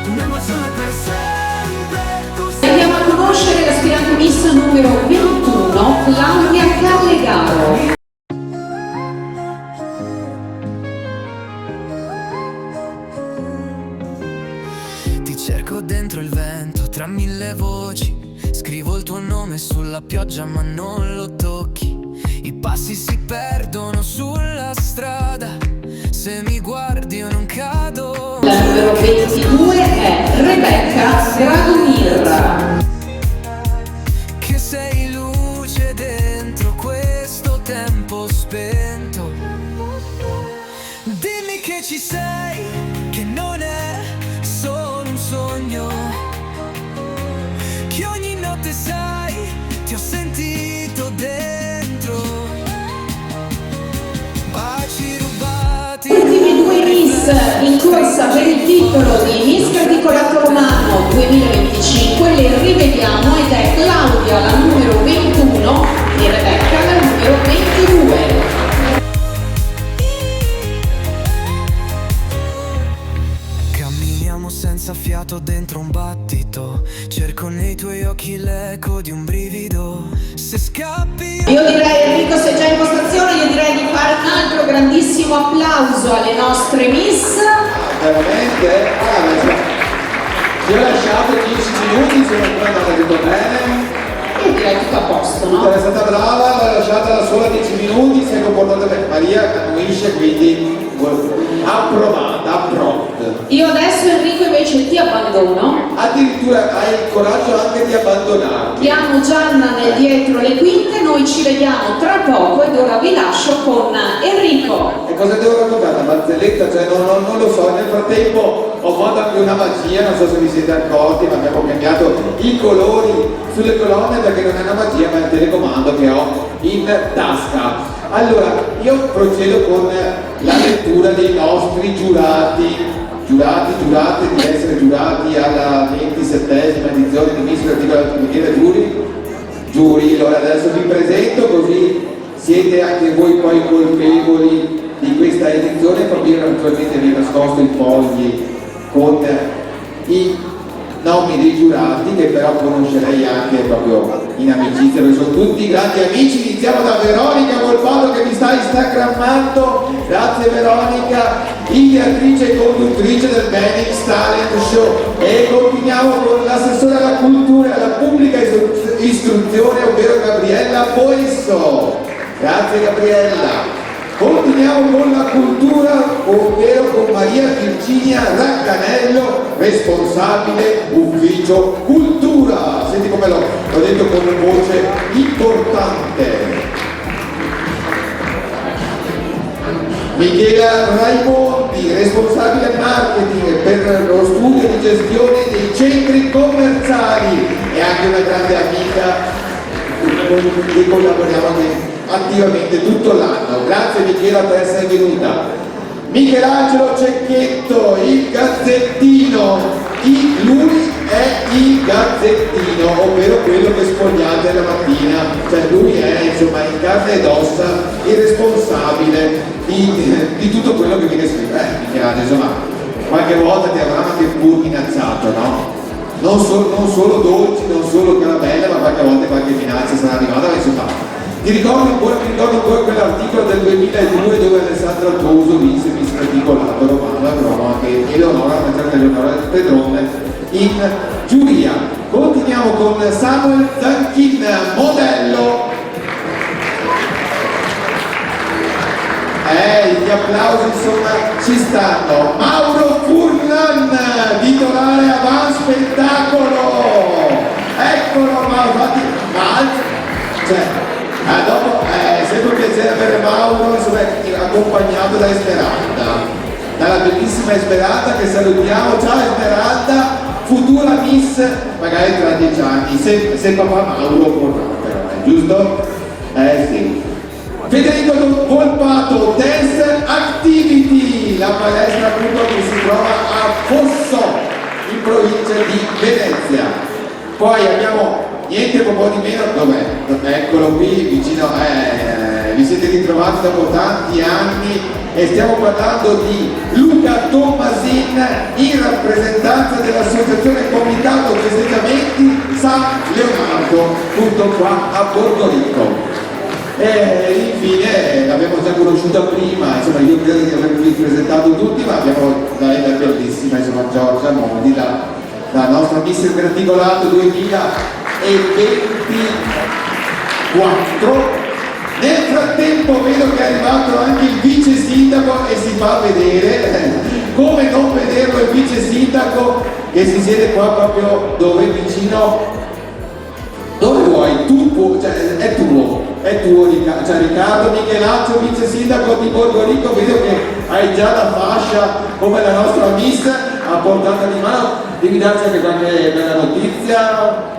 un'emozione per sempre. Andiamo a conoscere l'aspirante miss numero 21, Claudia Callegaro. Ti cerco dentro il vento, tra mille voci, scrivo il tuo nome sulla pioggia ma non lo tocchi. I passi si perdono sulla strada, se mi guardi io non cado. La numero 22 è Rebecca Gradomir. Che sei luce dentro questo tempo spento. Dimmi che ci sei, che non è solo un sogno, che ogni notte sai, ti ho sentito dentro. Baci rubati. Ultimi due Miss in corsa per il titolo di Miss Graticolato Romano 2025 le rivediamo ed è Claudia la numero 21 e Rebecca la numero 22. Camminiamo senza fiato dentro un battito, cerco nei tuoi occhi l'eco di un brivido. Se scappi Io direi, Enrico, se già in postazione, io direi di fare un altro grandissimo applauso alle nostre Miss. Veramente? Ti ho lasciato 10 minuti, sono ancora andata tutto bene. Io direi tutto a posto, no? È stata brava, l'ho lasciata da sola 10 minuti, si è comportata bene. Maria annuisce, quindi approvata, approved. Io adesso, Enrico, invece ti abbandono. Addirittura hai il coraggio anche di abbandonarmi. Abbiamo Gianna nel dietro le quinte, noi ci vediamo tra poco ed ora vi lascio con Enrico. E cosa devo raccontare? Una barzelletta? Cioè non lo so, nel frattempo ho fatto anche una magia, non so se vi siete accorti, ma abbiamo cambiato i colori sulle colonne perché non è una magia ma è un telecomando che ho in tasca. Allora, io procedo con la lettura dei nostri giurati di essere giurati alla 27esima edizione di Miss Graticolato giuri. Allora adesso vi presento così siete anche voi poi colpevoli di questa edizione. Poi naturalmente vi ho nascosto i fogli con i nomi dei giurati che però conoscerei anche proprio in amicizia perché sono tutti grandi amici. Iniziamo da Veronica Volpato che mi sta instagrammando. Grazie Veronica, ideatrice e conduttrice del Benix Talent Show. E continuiamo con l'assessore alla cultura e alla pubblica istruzione, ovvero Gabriella Boesso. Grazie Gabriella. Continuiamo con la cultura, ovvero con Maria Virginia Raccanello, responsabile ufficio cultura. Senti come l'ho detto con una voce importante. Michela Raimondi, responsabile marketing per lo studio di gestione dei centri commerciali e anche una grande amica con cui collaboriamo anche attivamente tutto l'anno. Grazie Michela per essere venuta. Michelangelo Cecchetto, il Gazzettino. Lui è il Gazzettino, ovvero quello che spogliate la mattina, cioè lui è insomma in carne ed ossa il responsabile di tutto quello che viene scritto. Michelangelo, insomma, qualche volta ti avrà anche pur minacciato, no? Non solo dolci, non solo caramelle, ma qualche volta qualche minaccia sarà arrivata, ma insomma. Mi ricordo ancora quell'articolo del 2002 dove Alessandra Toso vinse Miss Graticolato Romano, avevamo anche una certa Eleonora Pedrone in giuria. Continuiamo con Samuel Zanchin, modello. Gli applausi insomma ci stanno. Mauro Furlan, titolare Avan Spettacolo. Eccolo, dopo è sempre un piacere avere Mauro, insomma, accompagnato da Esmeralda, dalla bellissima Esmeralda che salutiamo. Ciao Esmeralda, futura Miss, magari tra 10 anni, se papà Mauro vorrà però, giusto? Sì. Federico Volpato, Dance Activity, la palestra appunto che si trova a Fosso, in provincia di Venezia. Poi abbiamo niente po' di meno, dov'è? Eccolo qui, vicino, vi siete ritrovati dopo tanti anni e stiamo parlando di Luca Tommasin in rappresentanza dell'associazione Comitato Festeggiamenti San Leonardo, tutto qua a Borgoricco. E infine l'abbiamo già conosciuta prima, insomma io credo di avervi presentato tutti, ma abbiamo la bellissima insomma Giorgia Mondi, la nostra Miss Graticolato 2024. Nel frattempo vedo che è arrivato anche il vice sindaco e si fa vedere. Come non vederlo il vice sindaco che si siede qua proprio dove vicino? Dove vuoi? Tu, cioè, è tuo Riccardo. Cioè, Riccardo Michelaccio, vice sindaco di Borgorico, vedo che hai già la fascia come la nostra miss a portata di mano. Devi darci anche qualche bella notizia.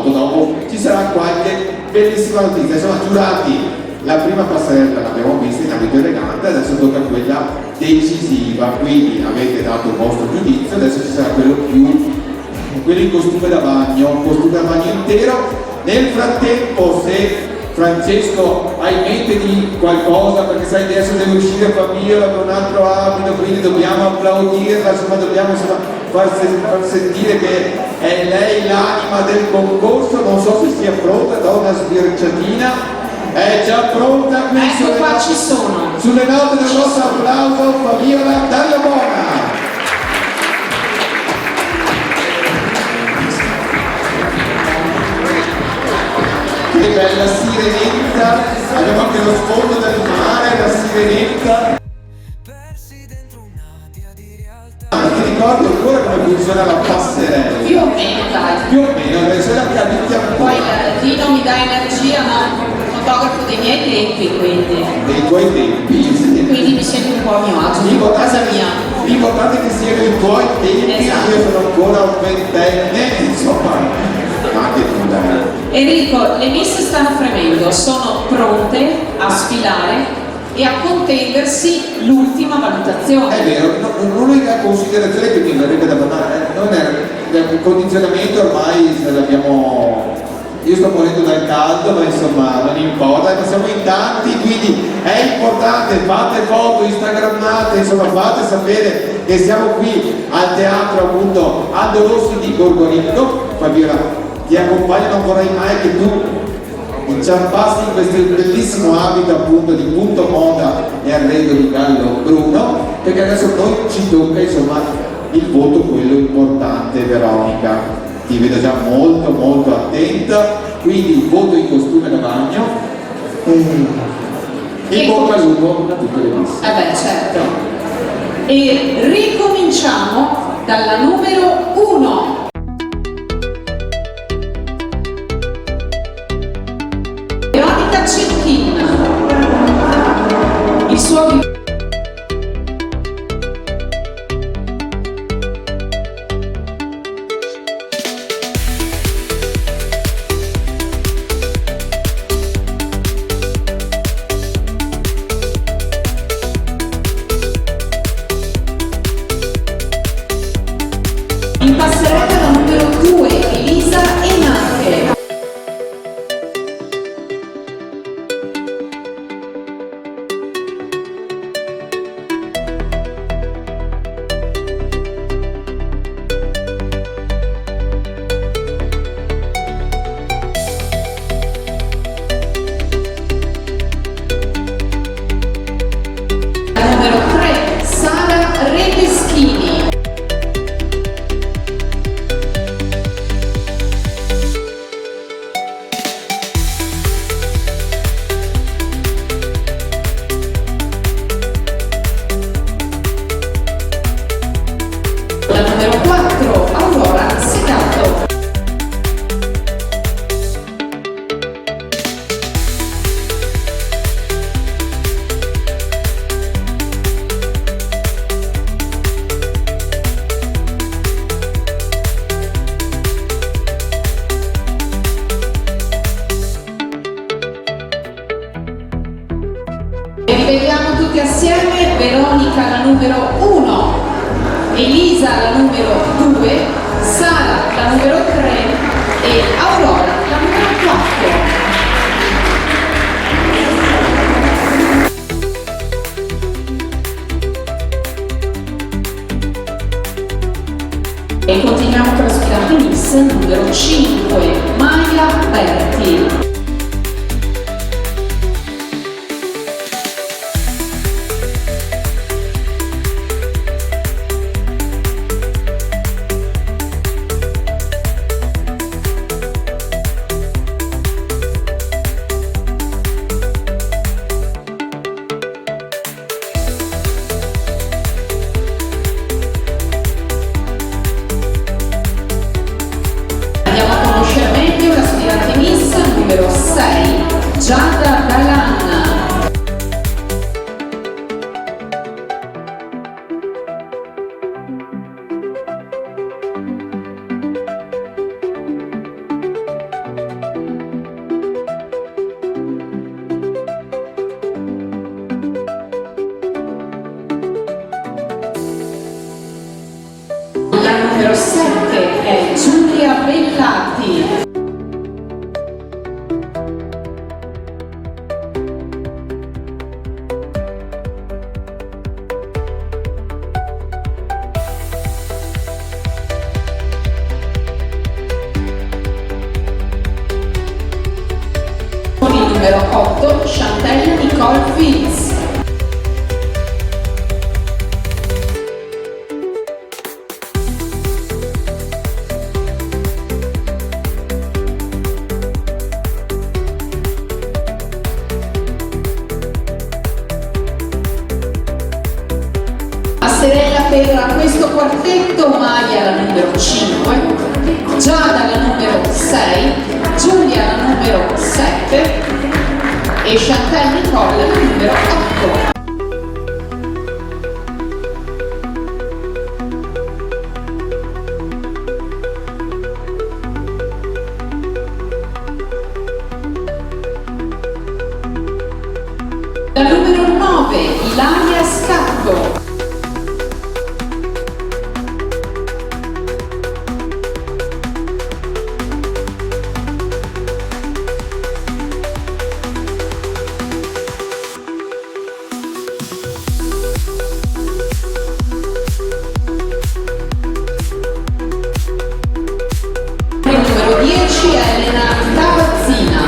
Dopo ci sarà qualche bellissima notizia. Insomma, giurati, la prima passerella l'abbiamo vista in abito elegante, adesso tocca quella decisiva, quindi avete dato il vostro giudizio, adesso ci sarà quello in costume da bagno intero. Nel frattempo, se Francesco ha in mente di qualcosa, perché sai adesso deve uscire Fabiola con un altro abito, quindi dobbiamo applaudirla, dobbiamo far sentire che è lei l'anima del concorso. Non so se sia pronta, da una sbirciatina. È già pronta, ecco qua ci sono. Sulle note del vostro applauso, Fabiola Dallabona. Che bella sirenetta, abbiamo anche lo sfondo del mare, la sirenetta. Ti ricordi ancora come funziona la passerella? Più o meno, dai. Più o meno, adesso la capite ancora. Poi Dino mi dà energia, no? Fotografo dei miei tempi, quindi. Dei tuoi tempi. Quindi mi sento un po' a mio agio, tipo a casa mia. L'importante è che siano i tuoi tempi, esatto. Io sono ancora un ventenne, insomma. Anche tu, dai. Enrico, le miss stanno fremendo, sono pronte a sfilare e a contendersi l'ultima valutazione. È vero, l'unica considerazione che mi verrebbe da parlare non è un condizionamento, ormai se l'abbiamo. Io sto morendo dal caldo, ma insomma non importa, siamo in tanti, quindi è importante, fate foto, instagrammate, insomma fate sapere che siamo qui al teatro appunto Aldo Rossi di Borgorico. Fabiola, ti accompagno, non vorrei mai che tu inciampassi in questo bellissimo abito appunto di punto moda e arredo di Gallo Bruno, perché adesso noi ci tocca insomma il voto, quello importante. Veronica, ti vedo già molto attenta, quindi voto in costume da bagno. In bocca al lupo a tutte le miss. Beh, certo. E ricominciamo dalla numero 1. Veronica Cecchin. Il suo in passerella la numero 2, Elisa Enanche. La numero 3, Sara Redeschini. La numero 4, Aurora Segato. E rivediamo tutti assieme: Veronica la numero 1, Elisa la numero 2, Sara la numero 3 e Aurora la numero 4. E continuiamo con la sfilata miss numero 5, Maya Berti. Giulia Bellati. Numero 8, Chantel Nicole Fields. Passerella per questo quartetto, Maya la numero 5, Giada la numero 6, Giulia la numero 7 e Chantel Nicole la numero 8. La numero 9, Ilaria Scacco. Numero 10, Elena Tavazzina.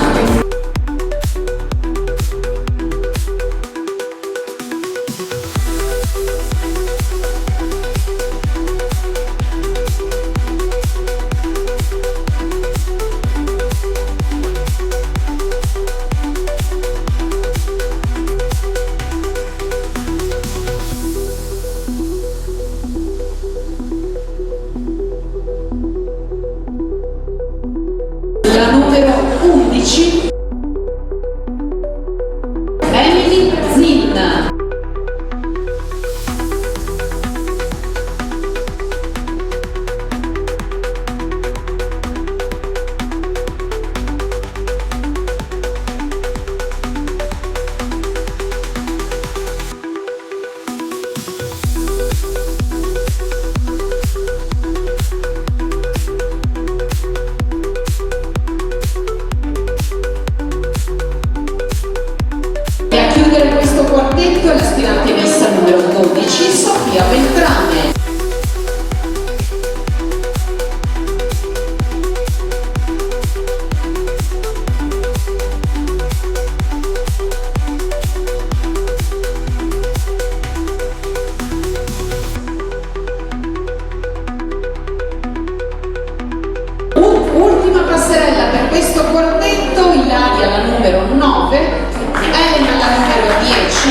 La numero 11, Emily Zin. E a chiudere questo quartetto è l'aspirante messa numero 12, Sofia Beltrame. Ultima passerella per questo quartetto, Ilaria la numero 9, Elena la numero 10,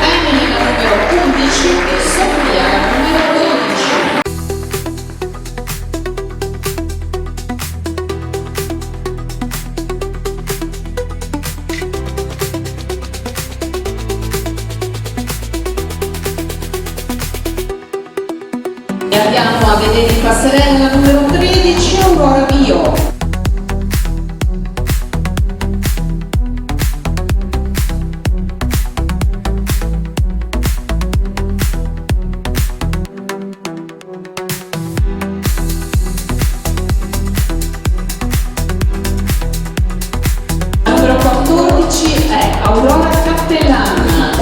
Emily la numero 11 e Sofia la numero 12. E andiamo a vedere in passerella la numero 13, Aurora Bio. La numero 14 è Aurora Cappellana.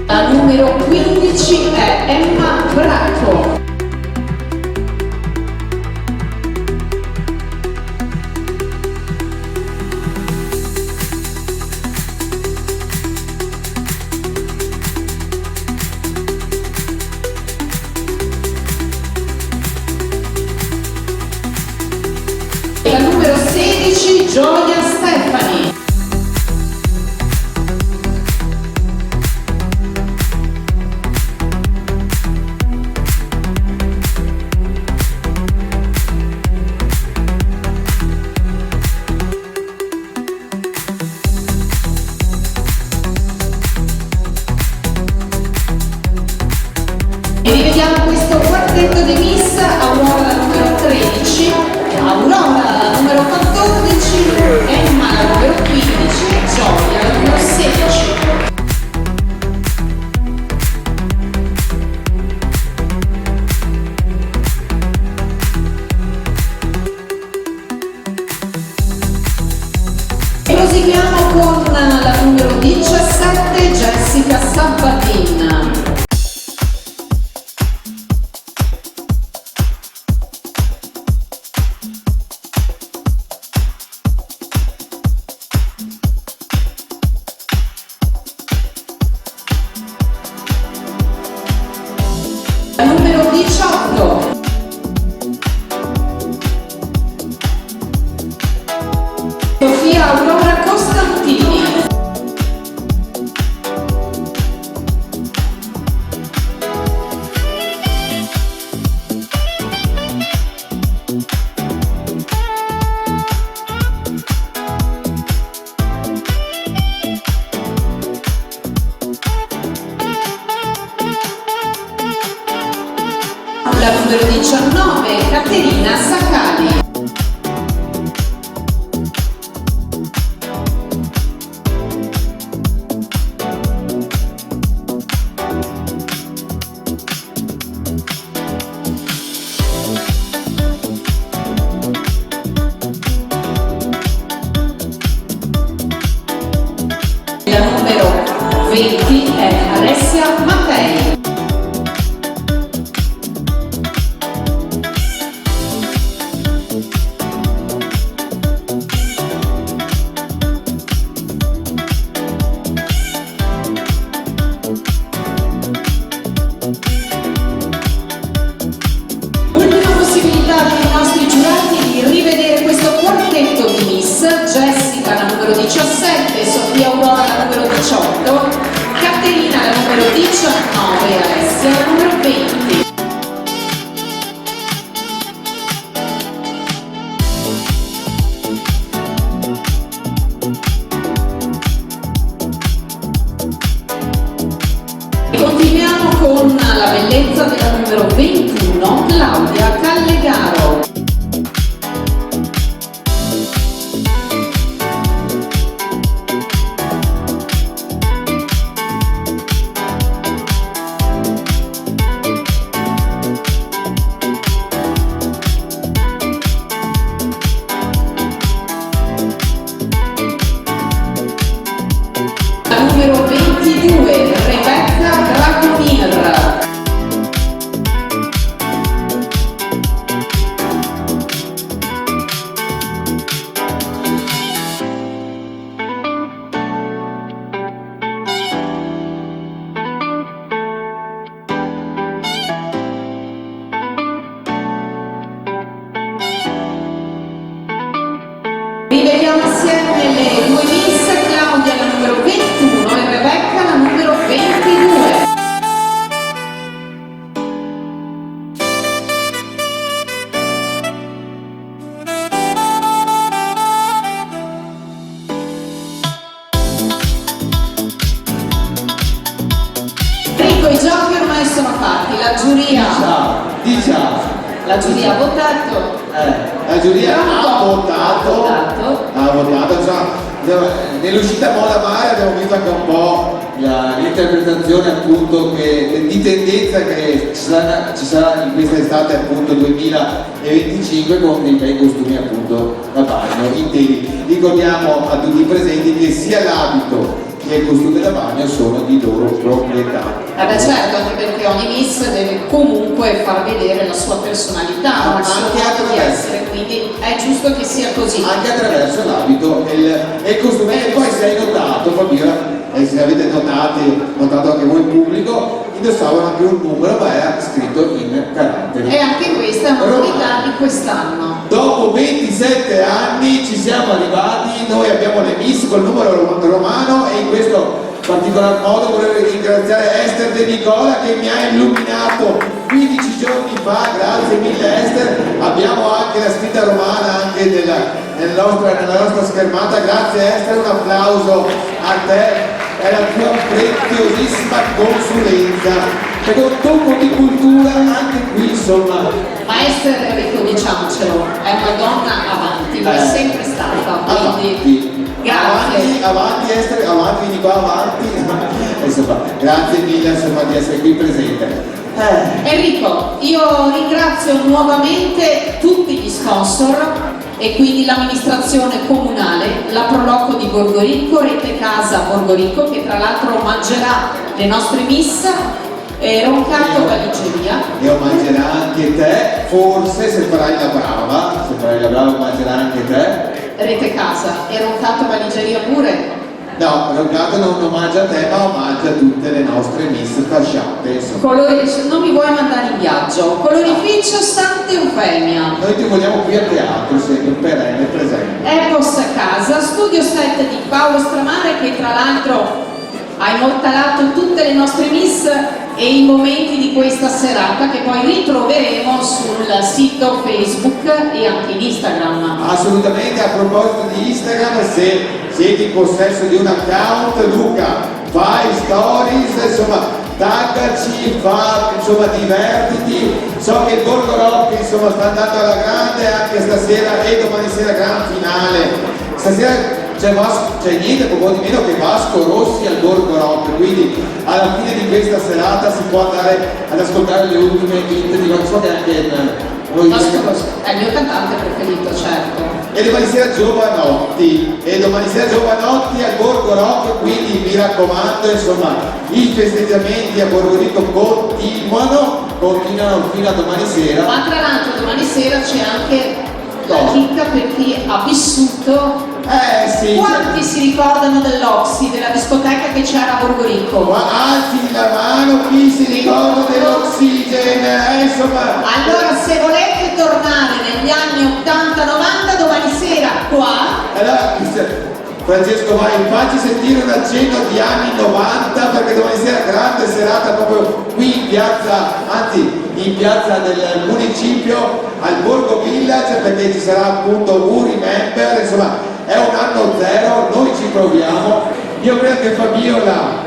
La numero 15 è Emma Bracco. E la numero 16, Gioia Stefani. cassetto di Miss, Aurora la numero 13, Aurora la numero 14, Emma la numero 15, Gioia la numero 16. Proseguiamo con la numero 17, Jessica Sabatin. La numero 18. Sofia Aurora Costantini. La numero 19, Caterina Saccali. La numero 20 è Alessia Mattei. Ultima possibilità per i nostri giurati di rivedere questo quartetto di Miss: Jessica la numero 17, Sofia Aurora la numero 18, Caterina la numero 19 e Alessia la numero 20. Continuiamo con la bellezza della numero 21, Claudia Callegaro. La numero 22, Rebecca Dragomir. Rivediamo assieme le due Miss, Claudia la numero 21 e Rebecca la numero 22. Enrico, i giochi ormai sono fatti, la giuria ha votato. La giuria ha votato, nell'uscita Moda Mare abbiamo visto anche un po' l'interpretazione appunto di tendenza che ci sarà in questa estate appunto 2025 con dei bei costumi appunto da bagno interi. Ricordiamo a tutti i presenti che sia l'abito che il costume da bagno sono di loro proprietà. Certo, anche perché ogni Miss deve comunque far vedere la sua personalità, il suo modo di essere, quindi è giusto che sia così. Anche attraverso l'abito e il costume. E poi se hai notato, Fabiola, e se avete notato anche voi il pubblico, indossavano anche un numero ma era scritto in caratteri. E anche questa è una novità di quest'anno. Dopo 27 anni ci siamo arrivati, noi abbiamo le Miss col numero romano e in questo particolar modo volevo ringraziare Esther De Nicola che mi ha illuminato 15 giorni fa, grazie mille Esther. Abbiamo anche la scritta romana anche nella nostra schermata, grazie Esther, un applauso a te, è la tua preziosissima consulenza perché un tocco di cultura anche qui, insomma. Maestra Enrico, diciamocelo, è una donna avanti, lo è sempre stata, quindi Avanti, grazie. avanti Esther, avanti, vieni qua avanti. Insomma, grazie mille insomma, di essere qui presente. Enrico, io ringrazio nuovamente tutti gli sponsor e quindi l'amministrazione comunale, la Proloco di Borgoricco, Rete Casa Borgoricco, che tra l'altro mangerà le nostre miss, Roncato Valigeria. Io mangerà anche te, forse se farai la brava mangerà anche te. Rete Casa e Roncato Valigeria pure. No, Roncato non mangia te, ma mangia tutte le nostre miss fasciate, insomma. Non mi vuoi mandare in viaggio? Colorificio Sante Eufemia. Noi ti vogliamo qui a teatro, sempre perenne presente. Epos a casa, studio set di Paolo Stramare, che tra l'altro ha immortalato tutte le nostre miss e i momenti di questa serata, che poi ritroveremo sul sito Facebook e anche in Instagram. Assolutamente, a proposito di Instagram, se siete in possesso di un account, Luca, fai stories, insomma, taggaci, insomma, divertiti. So che il Borgo Rock, insomma, sta andando alla grande anche stasera e domani sera gran finale. Stasera c'è niente poco di meno che Vasco Rossi al Borgo Rock, quindi alla fine di questa serata si può andare ad ascoltare le ultime hit di Vasco, che anche Vasco Rossi è il mio cantante preferito, certo. E domani sera Giovanotti al Borgo Rock, quindi mi raccomando, insomma, i festeggiamenti a Borgoricco continuano fino a domani sera. Ma tra l'altro domani sera c'è anche la chicca per chi ha vissuto. Sì. Quanti si ricordano dell'Oxy, della discoteca che c'era a Borgoricco? Ma alzi la mano chi si ricorda dell'Oxygen, insomma. Allora, se volete tornare negli anni 80-90, domani sera qua. Allora, Francesco, vai, facci sentire un accenno di anni 90, perché domani sera grande serata proprio qui in piazza, anzi in piazza del municipio al Borgo Village, perché ci sarà appunto un Remember, insomma è un anno zero, noi ci proviamo. Io credo che Fabiola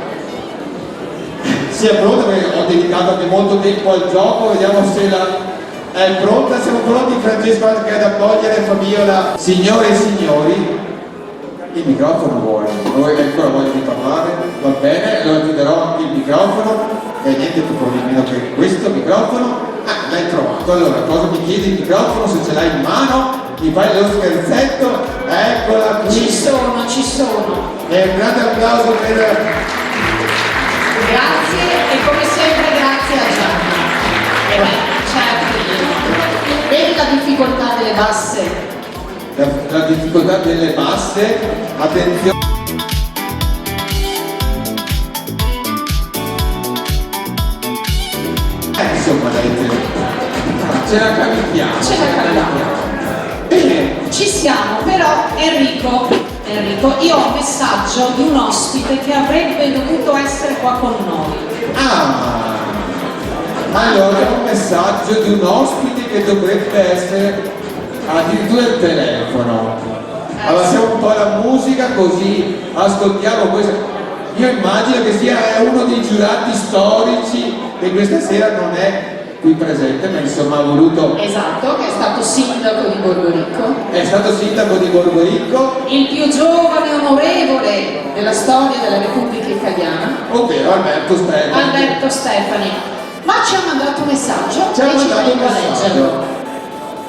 sia pronta, perché ho dedicato anche molto tempo al gioco, vediamo se è pronta. Siamo pronti, Francesco, anche ad accogliere Fabiola. Signore e signori, il microfono vuole ancora voglia di parlare, va bene, allora ti darò anche il microfono, e niente più meno che questo microfono. L'hai trovato, allora cosa mi chiedi il microfono? Se ce l'hai in mano mi fai lo scherzetto, eccola qui. Ci sono. E un grande applauso per... Grazie e come sempre grazie a Gianna. Certo, vedi la difficoltà delle basse? La difficoltà delle basse, attenzione. Insomma, ce la caviamo. Bene. Ci siamo, però Enrico, io ho un messaggio di un ospite che avrebbe dovuto essere qua con noi. Allora un messaggio di un ospite che dovrebbe essere addirittura il telefono. Allora siamo un po' alla musica, così ascoltiamo questo. Io immagino che sia uno dei giurati storici che questa sera non è qui presente, ma insomma ha voluto... Esatto, che è stato sindaco di Borgoricco. È stato sindaco di Borgoricco. Il più giovane onorevole della storia della Repubblica Italiana. Ovvero Alberto Stefani. Ma ci ha mandato un messaggio e ci vengo a leggerlo.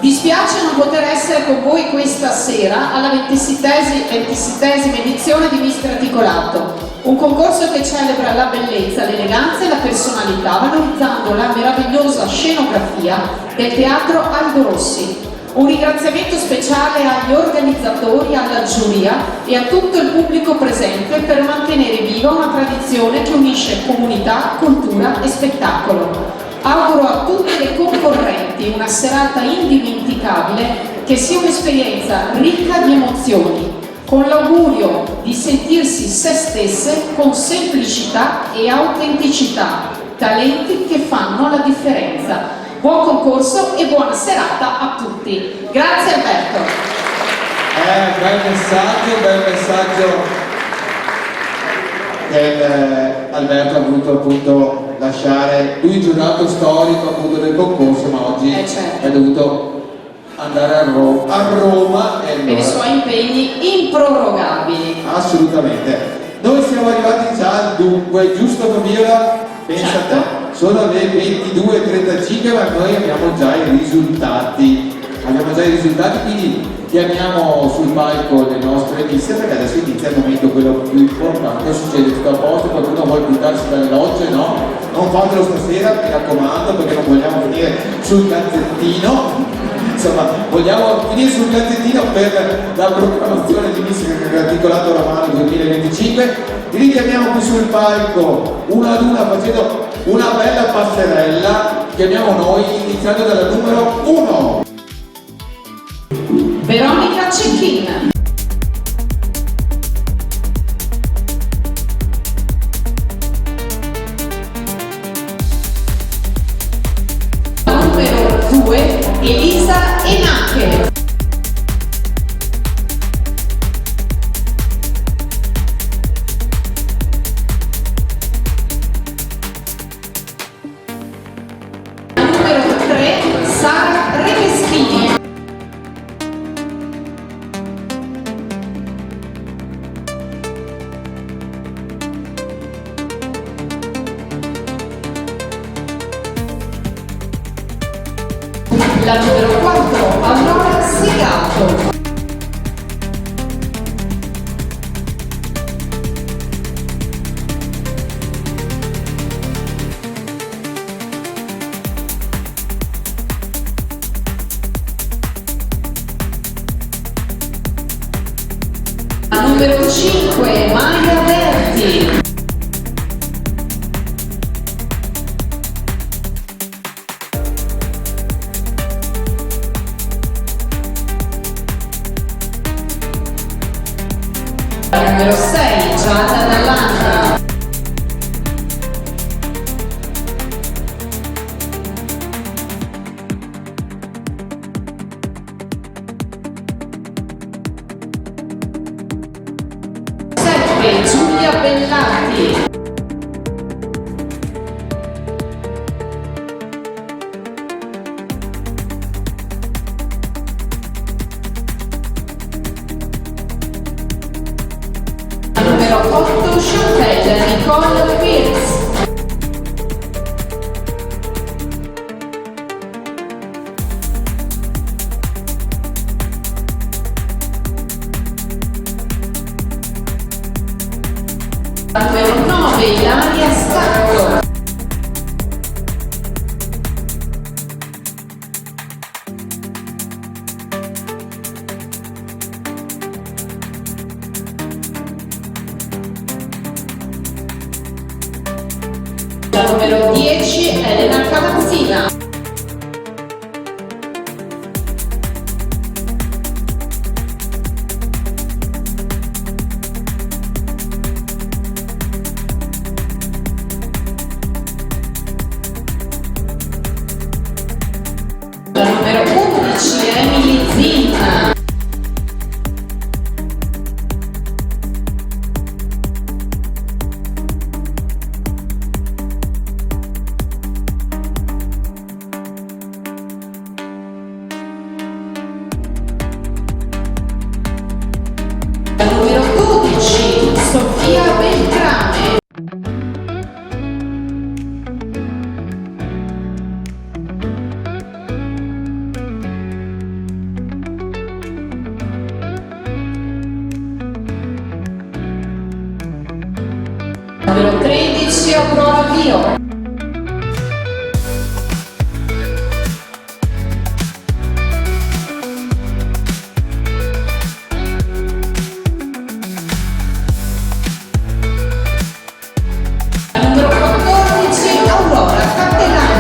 Dispiace non poter essere con voi questa sera alla 27esima edizione di Miss Graticolato, un concorso che celebra la bellezza, l'eleganza e la personalità, valorizzando la meravigliosa scenografia del teatro Aldo Rossi. Un ringraziamento speciale agli organizzatori, alla giuria e a tutto il pubblico presente per mantenere viva una tradizione che unisce comunità, cultura e spettacolo. Auguro a tutte le concorrenti una serata indimenticabile, che sia un'esperienza ricca di emozioni, con l'augurio di sentirsi se stesse con semplicità e autenticità, talenti che fanno la differenza. Buon concorso e buona serata a tutti. Grazie Alberto. Bel messaggio. Alberto ha avuto appunto lasciare, lui è il giurato storico appunto del concorso, ma oggi certo. è dovuto andare a Roma e Per i allora, suoi impegni improrogabili. assolutamente. Noi siamo arrivati già al dunque, giusto Fabiola? Pensa a te, sono le 22:35 ma noi abbiamo già i risultati. Quindi chiamiamo sul palco le nostre misse perché adesso inizia il momento quello più importante, succede tutto a posto, qualcuno vuole buttarsi dalle logge, no? Non fatelo stasera, mi raccomando, perché non vogliamo finire sul calzettino. Insomma, vogliamo finire sul calzettino per la proclamazione di Miss Graticolato Romano 2025. Li richiamiamo qui sul palco, una ad una, facendo una bella passerella. Chiamiamo noi, iniziando dalla numero 1. Veronica Cecchin. Numero 2, Elisa Enacche. Numero 3, Sara Repeschini. La numero 4, Aurora Segato. La numero 5, Maia Berti. Numero 6, Giada Dall'Anna. Giulia Bellatti. Numero 8, Chantel Nicole Pierce. Numero 9, Ilaria Stacco. La numero 10, Elena Cavazzina. La numero 11, Emily Zinna. La numero 12, Sofia Beltrame. Numero 13, Aurora Pio. Numero 14, Aurora Cattelan.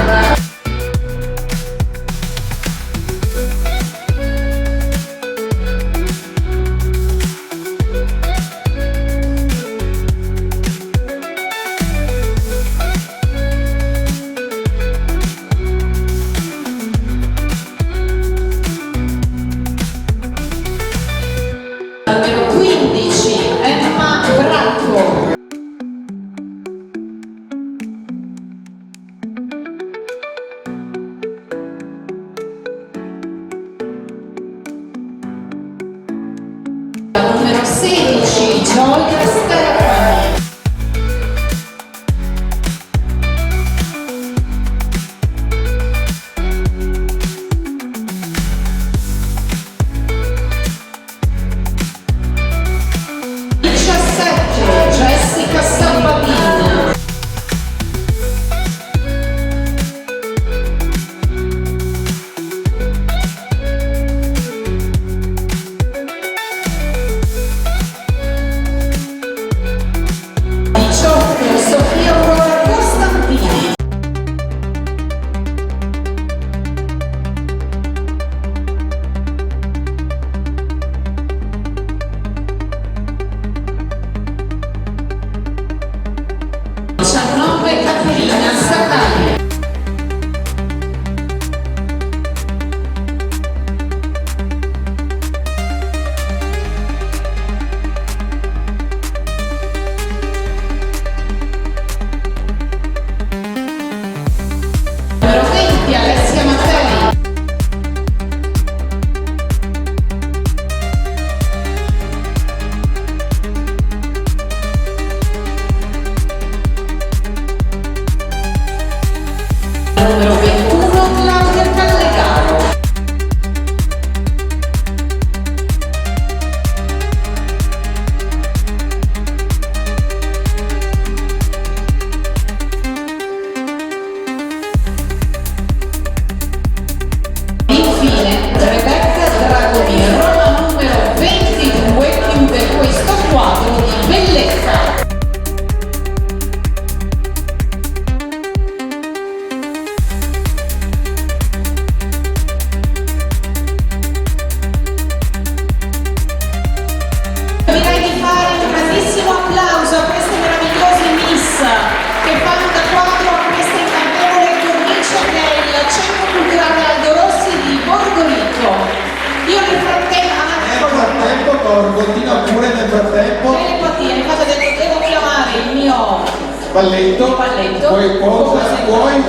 balletto, Balletto.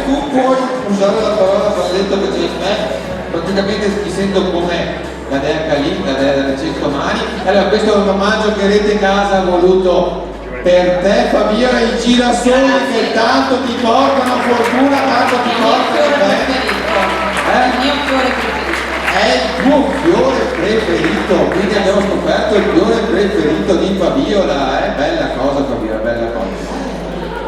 tu puoi usare la parola balletto perché me praticamente mi sento come la dea Calì, la dea delle 100 mani. Allora questo è un omaggio che Rete Casa ha voluto per te Fabiola, i girasoli che tanto ti portano fortuna, tanto ti portano bene. Il mio fiore preferito. È il tuo fiore preferito, quindi abbiamo scoperto il fiore preferito di Fabiola, bella cosa Fabiola, bella cosa.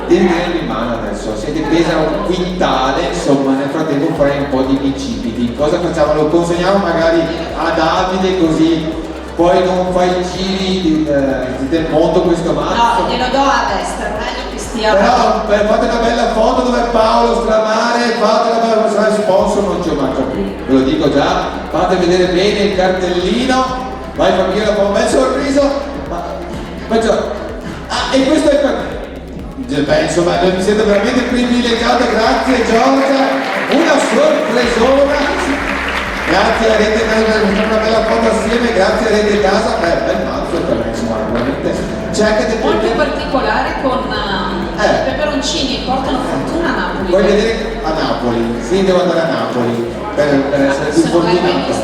Devi tenermi in mano adesso, se ti pesa un quintale, insomma nel frattempo farai un po' di bicipiti. Cosa facciamo? Lo consegniamo magari a Davide così poi non fai i giri del mondo questo mazzo. No, glielo do a destra, meglio che stia. Però fate una bella foto dove Paolo Stramare, fate una bella sarà sponsor, non ci manca più, ve lo dico già, fate vedere bene il cartellino, vai Fabiola con un bel sorriso, e questo è il cartellino. Beh, insomma, mi sento veramente privilegiato, grazie Giorgia, una sorpresona. Grazie a Rete Casa per una bella foto assieme, grazie a Rete Casa, bel mazzo per me, insomma, veramente. C'è anche molto particolare con i peperoncini, portano fortuna a Napoli. Vuoi vedere a Napoli? Sì, devo andare a Napoli per essere più fortunato.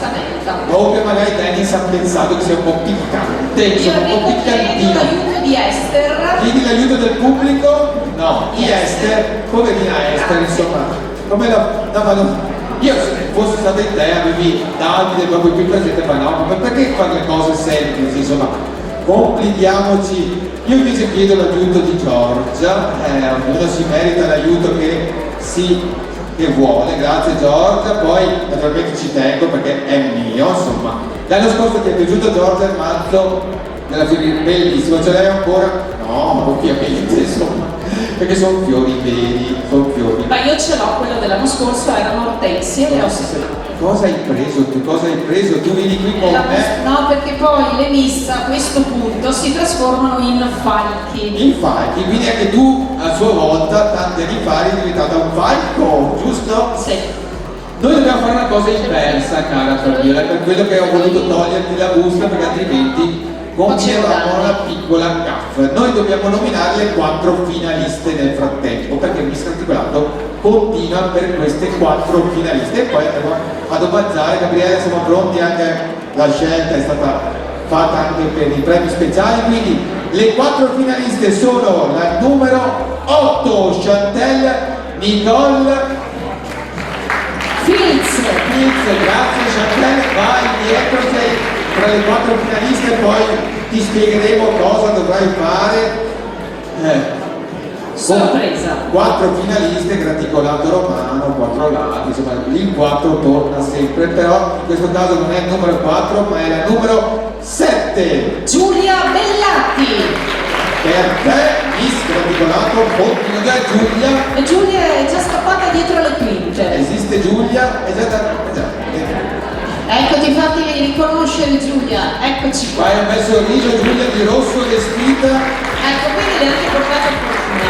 O che magari Danny si ha pensato che sia un po' piccante, insomma, un po' piccantino. L'aiuto di Esther. Chiedi l'aiuto del pubblico? No, di Esther, poverina Esther, insomma, come la... Io se fossi stato in te avevi Davide proprio più presente, ma no, ma perché fare le cose semplici, insomma, complichiamoci. Io invece chiedo l'aiuto di Giorgia, ognuno si merita l'aiuto che vuole, grazie Giorgia, poi naturalmente ci tengo perché è mio, insomma. L'anno scorso ti è piaciuto Giorgia il mazzo della fiori, bellissimo, ce l'hai ancora? No, ovviamente, insomma. Perché sono fiori veri, sono fiori. Ma io ce l'ho, quello dell'anno scorso erano ortensie e le ho seppellite. Cosa hai preso tu? Cosa hai preso? Tu vieni qui con me? No, perché poi le miss a questo punto si trasformano in falchi. In falchi, quindi anche tu a sua volta, tanti anni fa, eri diventata un falco, giusto? Sì. Noi dobbiamo fare una cosa inversa, cara Fabiola, per quello che ho voluto toglierti la busta, perché altrimenti compieremo una piccola gaffa. Noi dobbiamo nominare le 4 finaliste nel frattempo, perché Miss Articolato continua per queste 4 finaliste e poi andremo ad omaggiare. Gabriele, siamo pronti, anche la scelta è stata fatta anche per i premi speciali, quindi le 4 finaliste sono la numero 8 Chantel Nicole Filz, grazie Chantel, vai dietro, sei tra le 4 finaliste, poi ti spiegheremo cosa dovrai fare. Sorpresa. 4 finaliste, graticolato romano, 4 lati, insomma il 4 torna sempre, però in questo caso non è il numero 4 ma è la numero 7. Giulia Bellatti. Per te, Miss Graticolato, continua Giulia. E Giulia è già scappata dietro le quinte. Esiste Giulia, è già. Ecco, ti fatti riconoscere Giulia, eccoci qua. Fai un bel sorriso, Giulia di rosso vestita. Ecco, quindi le ha anche portato fortuna.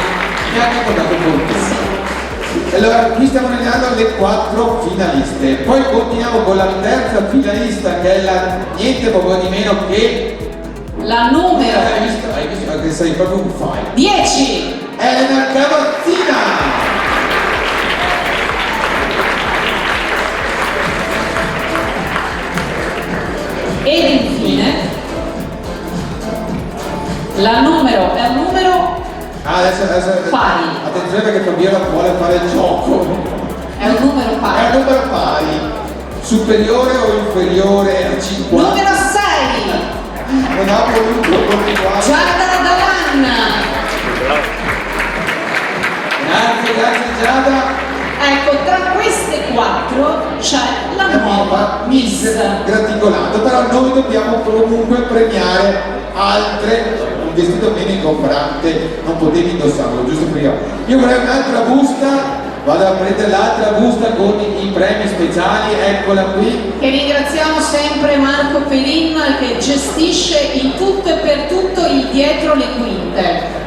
Mi ha anche portato fortuna. Allora, qui stiamo nominando le 4 finaliste. Poi continuiamo con la terza finalista che è niente poco di meno che... La numero... Hai visto che sei proprio un file. 10. Elena Cavazzina. Ed infine la numero è un numero adesso pari. Attenzione perché Fabiola vuole fare il gioco. È un numero pari. È un numero pari. Superiore o inferiore a 50? Numero 6. Non ha voluto continuare. Giada Davanna. Grazie Giada. Ecco, tra queste 4 c'è la nuova Miss Graticolato, però noi dobbiamo comunque premiare altre. Un vestito meno ingombrante non potevi indossarlo, giusto prima. Io vorrei un'altra busta, vado a prendere l'altra busta con i premi speciali, eccola qui. E ringraziamo sempre Marco Pelin che gestisce in tutto e per tutto il dietro le quinte.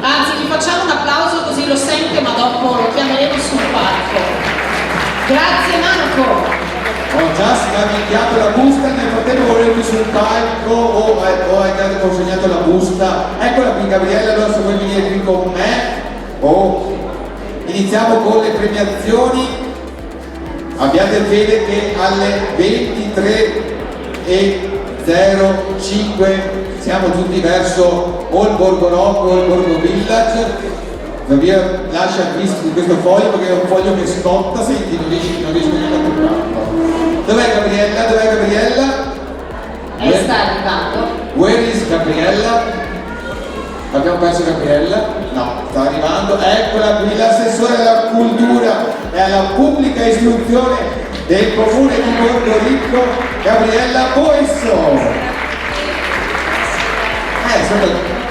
Anzi, gli facciamo un applauso così lo sente, ma dopo lo chiameremo sul palco. Grazie Marco! Ho già scambiato la busta, nel frattempo volevo sul palco o hai già consegnato la busta. Eccola qui Gabriele, allora se vuoi venire qui con me. Iniziamo con le premiazioni. Abbiate fede che alle 23:05 siamo tutti verso o il Borgo Rock o il Borgo Village. Via lascia questo foglio perché è un foglio che scotta, senti, non riesco a toccarlo. Dov'è Gabriella? Sta arrivando. Where is Gabriella? Abbiamo perso Gabriella? No, sta arrivando. Eccola qui, l'assessore alla cultura e alla pubblica istruzione del comune di Borgo Ricco, Gabriella Boisso.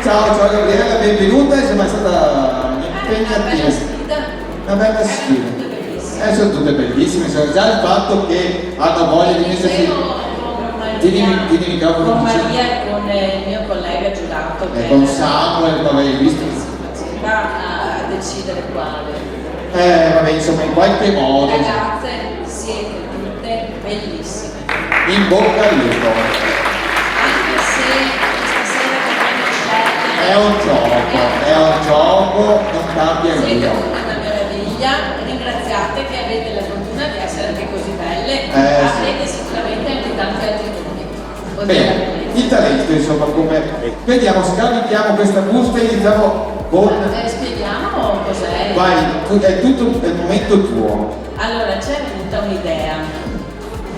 Ciao Gabriella, benvenuta, insomma è stata impegnativa. Una bella sfida. Sono tutte bellissime, sono già il fatto che hanno voglia di mettersi. Tieni il microfono. Con Maria e con il mio collega giurato. Con Samuel, avevi visto? Va a decidere quale. Vabbè, insomma, in qualche modo. Ragazze, siete tutte bellissime. In bocca al lupo. Anche se stasera che non c'è. È un gioco, non cambia Siete nulla. tutte una meraviglia, ringraziate che avete la fortuna di essere anche così belle, avrete sicuramente anche tanti altri doni. Bene, il talento insomma come. Vediamo, scarichiamo questa busta e iniziamo con. Spieghiamo cos'è. Vai, è tutto il momento tuo. Allora, c'è venuta un'idea.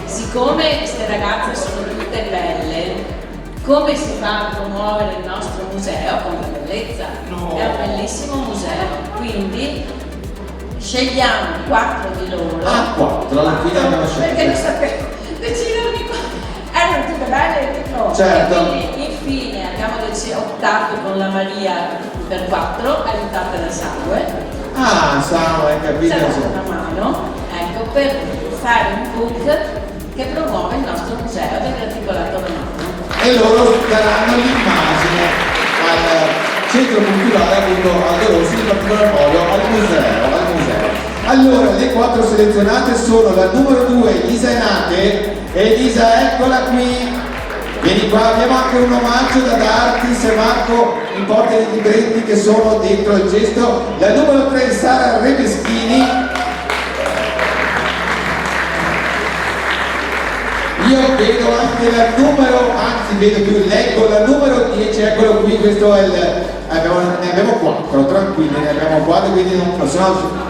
Siccome queste ragazze sono tutte belle, come si fa a promuovere il nostro museo con la bellezza? No. È un bellissimo museo, quindi scegliamo 4 di loro. 4, alla fine abbiamo scelto. Perché lo sapevo, decidono di erano tutte belle e no. Certo. E quindi infine abbiamo optato con la Maria per 4, aiutata da Samuel. Samuel, hai capito? Ci ha dato una mano, ecco, per fare un book che promuove il nostro museo del Graticolato Romano. E loro daranno l'immagine al centro culturale appunto Aldo Rossi, in particolar modo al museo. Allora, le 4 selezionate sono la numero 2 Elisa Enate. Elisa, eccola qui. Vieni qua, abbiamo anche un omaggio da darti se Marco mi porta i libretti che sono dentro il gesto. La numero 3 Sara Rebeschini. Io vedo anche la numero, anzi vedo più, leggo la numero 10, eccolo qui, questo è ne abbiamo 4, tranquilli, ne abbiamo 4, quindi non sono.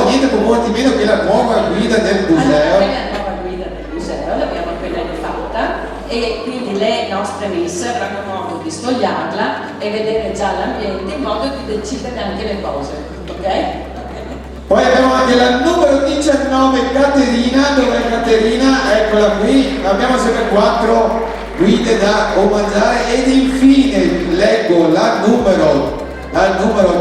Niente po' molti meno che la nuova guida del museo. Allora, la nuova guida del museo l'abbiamo appena rifatta e quindi le nostre miss avranno modo di sfogliarla e vedere già l'ambiente in modo di decidere anche le cose, ok? Poi abbiamo anche la numero 19 Caterina, dov'è Caterina? Eccola qui, abbiamo sempre 4 guide da omaggiare ed infine leggo la numero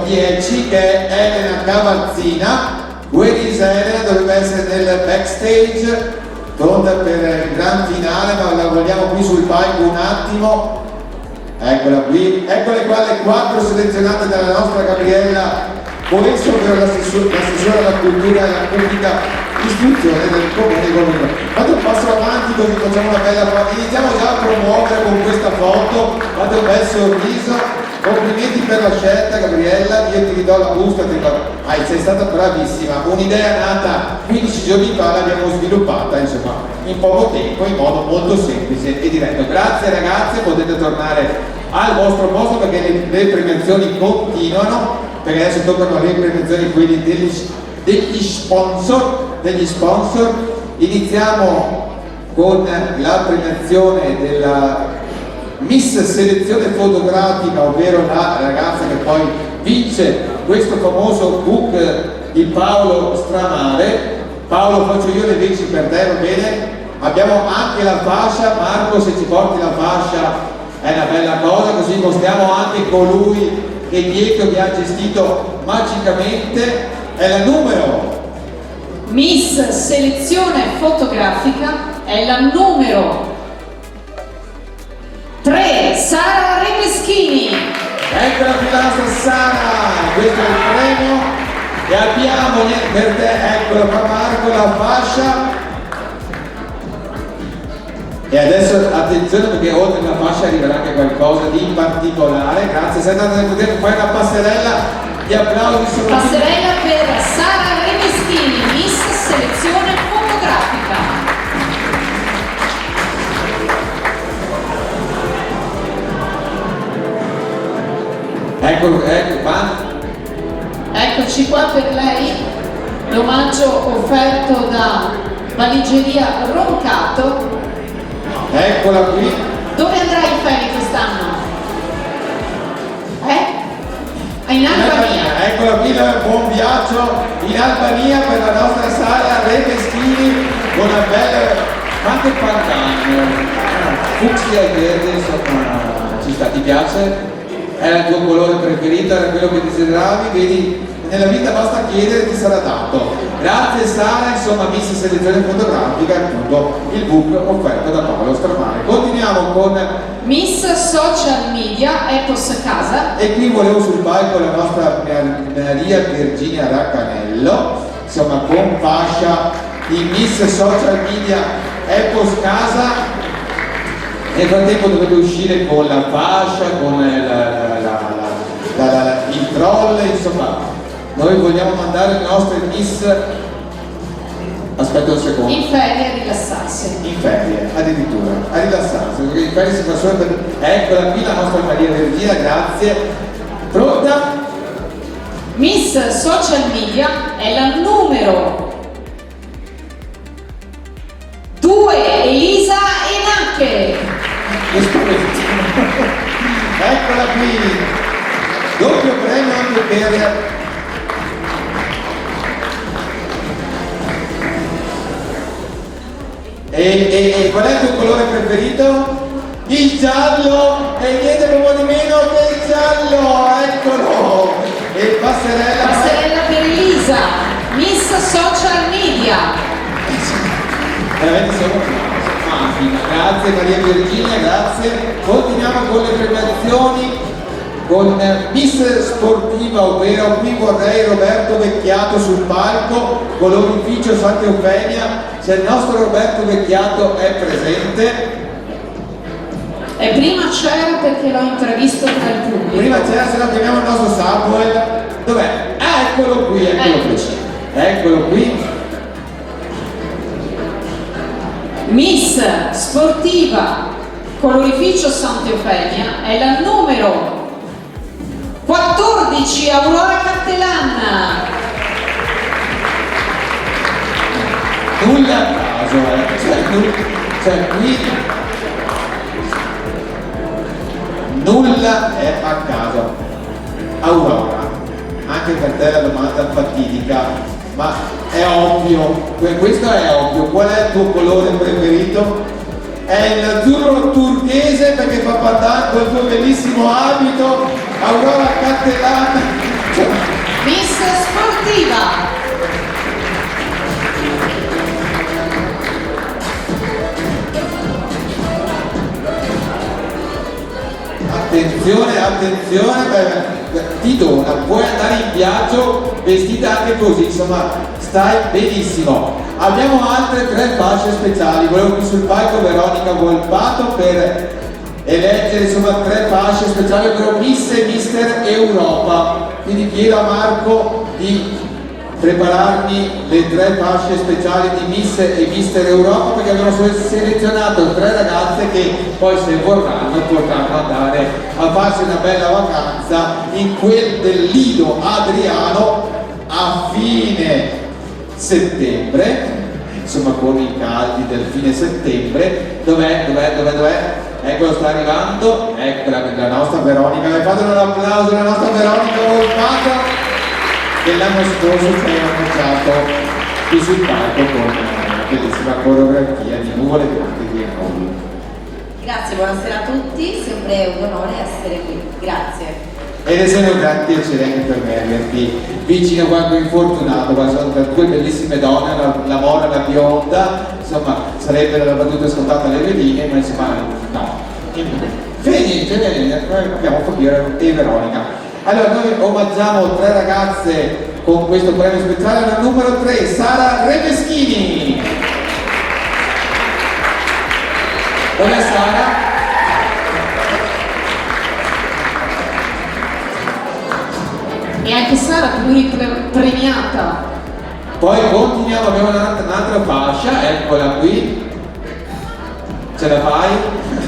10 che è Elena Cavazzina. Where is Elena? Dovrebbe essere nel backstage, pronta per il gran finale, ma la vogliamo qui sul palco un attimo. Eccola qui, eccole qua le 4 selezionate dalla nostra Gabriella Boesso per l'assessore alla cultura e alla pubblica istruzione del comune di Borgo. Fate un passo avanti così facciamo una bella foto. Iniziamo già a promuovere con questa foto, fate un bel sorriso. Complimenti per la scelta Gabriella, io ti ridò la busta, sei stata bravissima, un'idea nata 15 giorni fa l'abbiamo sviluppata insomma in poco tempo, in modo molto semplice e diretto. Grazie ragazze, potete tornare al vostro posto perché le premiazioni continuano, perché adesso toccano le premiazioni quelli degli sponsor. Iniziamo con la premiazione della Miss Selezione Fotografica, ovvero la ragazza che poi vince questo famoso book di Paolo Stramare. Paolo, faccio io le veci per te, va bene? Abbiamo anche la fascia, Marco se ci porti la fascia è una bella cosa, così mostriamo anche colui che dietro vi ha gestito magicamente. È la numero Miss Selezione Fotografica è la numero 3, Sara Repeschini. Eccola qui la nostra Sara, questo è il premio e abbiamo per te, eccolo qua Marco, la fascia E adesso attenzione perché oltre alla fascia arriverà anche qualcosa di particolare. Grazie, sei andata nel poter fare una passerella, gli applausi sono Passerella per Sara Remeschini, Miss Selezione Fotografica. ecco qua. Eccoci qua per lei, l'omaggio offerto da Valigeria Roncato. Eccola qui. Dove andrà il Feni quest'anno? In Albania. Eccola qui, buon viaggio in Albania per la nostra Sara Remeschini con una bella, anche pantano, fucsia e verde, insomma, ci sta, ti piace? Era il tuo colore preferito, era quello che desideravi, vedi, nella vita basta chiedere, ti sarà dato. Grazie Sara, insomma, Miss Selezione Fotografica, appunto il book offerto da Paolo Stramare. Continuiamo con Miss Social Media, Ethos Casa. e qui volevo sul palco la nostra Maria Virginia Raccanello, insomma con fascia di Miss Social Media Ethos Casa. Nel frattempo dovete uscire con la fascia, con il troll, insomma noi vogliamo mandare le nostre Miss, aspetta un secondo, In ferie a rilassarsi. in ferie, addirittura, a rilassarsi, perché in ferie si fa solo per... Eccola qui la nostra Maria Virginia, grazie. Pronta? Miss Social Media è la numero 2, Elisa Enacche. Eccola qui, doppio premio anche per e qual è il tuo colore preferito? Il giallo, e niente proprio di meno che il giallo, eccolo, e Passerella per Elisa, Miss Social Media. veramente siamo magica. Grazie Maria Virginia, grazie. Continuiamo con le premiazioni con Miss Sportiva, ovvero qui vorrei Roberto Vecchiato sul palco con l'Opificio Santa Eufemia. Se il nostro Roberto Vecchiato è presente. E prima c'era perché l'ho intravisto tra il pubblico. Prima c'era, se la chiamiamo il nostro Samuel. Dov'è? Ah, eccolo qui, eccolo qui. Eccolo qui. Miss Sportiva Colorificio Santa Eufemia è la numero 14, Aurora Cattelan. Nulla a caso, cioè qui nulla è a caso. Aurora, anche per te la domanda fatidica, ma è ovvio, questo è ovvio. Qual è il tuo colore preferito? È l'azzurro turchese perché fa pandan col tuo bellissimo abito, Aurora Cattelan. Miss Sportiva. Attenzione, attenzione, ti dona, puoi andare in viaggio vestita anche così, insomma, stai benissimo. Abbiamo altre 3 fasce speciali, volevo qui sul palco Veronica Volpato per eleggere insomma 3 fasce speciali, ovvero Miss e Mister Europa. Quindi chiedo a Marco di prepararmi le 3 fasce speciali di Miss e Mister Europa, perché abbiamo selezionato 3 ragazze che poi se vorranno potranno andare a farsi una bella vacanza in quel del Lido Adriano a fine settembre, insomma con i caldi del fine settembre. Dov'è? Eccolo, sta arrivando, ecco la nostra Veronica, fate un applauso alla nostra Veronica Volpato che l'anno scorso ci ha annunciato qui sul palco con una bellissima coreografia di nuvole bianche di Enovi. Grazie, buonasera a tutti, sempre un onore essere qui, grazie. Ed è sempre un gran piacere anche per me averti vicino quando infortunato, quando sono 2 bellissime donne, la Mora e la bionda, insomma sarebbe la battuta scontata alle veline, ma insomma no. Niente, abbiamo Fabio e Veronica. Allora noi omaggiamo 3 ragazze con questo premio speciale, la numero 3, Sara Remeschini. Sara. E anche Sara, premiata. Poi continuiamo, abbiamo un'altra fascia, eccola qui. Ce la fai?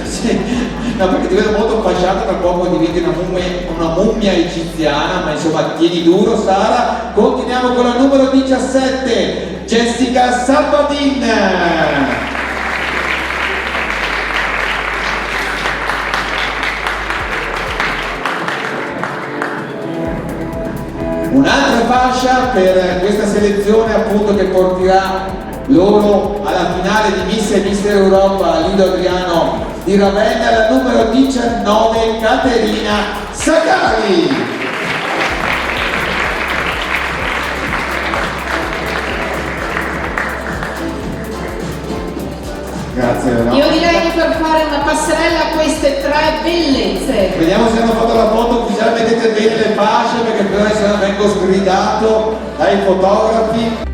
Sì. No, perché ti vedo molto fasciata, tra poco diventi una mummia egiziana, ma insomma tieni duro Sara. Continuiamo con la numero 17, Jessica Sabatin. Un'altra fascia per questa selezione appunto che porterà loro alla finale di Miss e Mister Europa Lido Adriano di Ravenna, la numero 19 Caterina Sagari. Grazie. No? Io direi che per fare una passerella a queste tre bellezze. Vediamo se hanno fatto la foto ufficiale, vedete bene le fasce perché però se no vengo sgridato dai fotografi.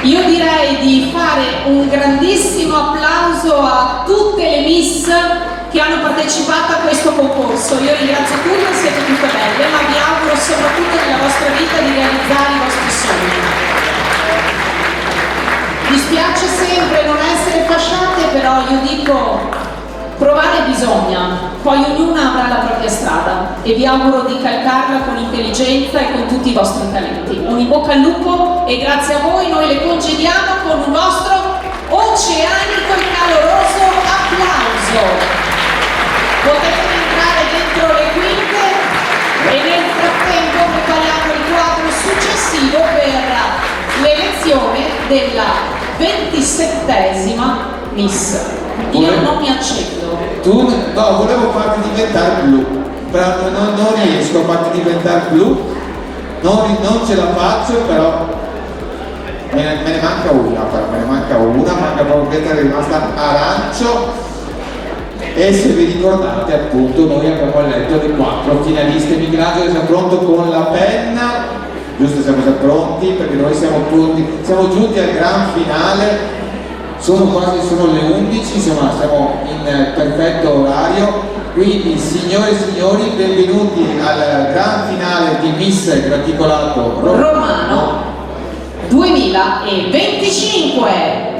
Io direi di fare un grandissimo applauso a tutte le Miss che hanno partecipato a questo concorso. Io ringrazio tutte, siete tutte belle, ma vi auguro soprattutto nella vostra vita di realizzare i vostri sogni. Mi spiace sempre non essere fasciate, però io dico provare bisogna, poi ognuna avrà la propria strada e vi auguro di calcarla con intelligenza e con tutti i vostri talenti. Un in bocca al lupo e grazie a voi noi le congediamo con un vostro oceanico e caloroso applauso. Potete entrare dentro le quinte e nel frattempo prepariamo il quadro successivo per l'elezione della 27ª Miss. Io non mi accendo. Tu? No, volevo farti diventare blu, però non riesco a farti diventare blu, non ce la faccio, però me ne manca una, manca proprio che è rimasta arancio. E se vi ricordate appunto noi abbiamo eletto le 4 finaliste. Michelangelo è già pronto con la penna, giusto, siamo già pronti perché noi siamo giunti al gran finale. Sono le 11, insomma siamo in perfetto orario, quindi signore e signori benvenuti al gran finale di Miss Graticolato Romano 2025.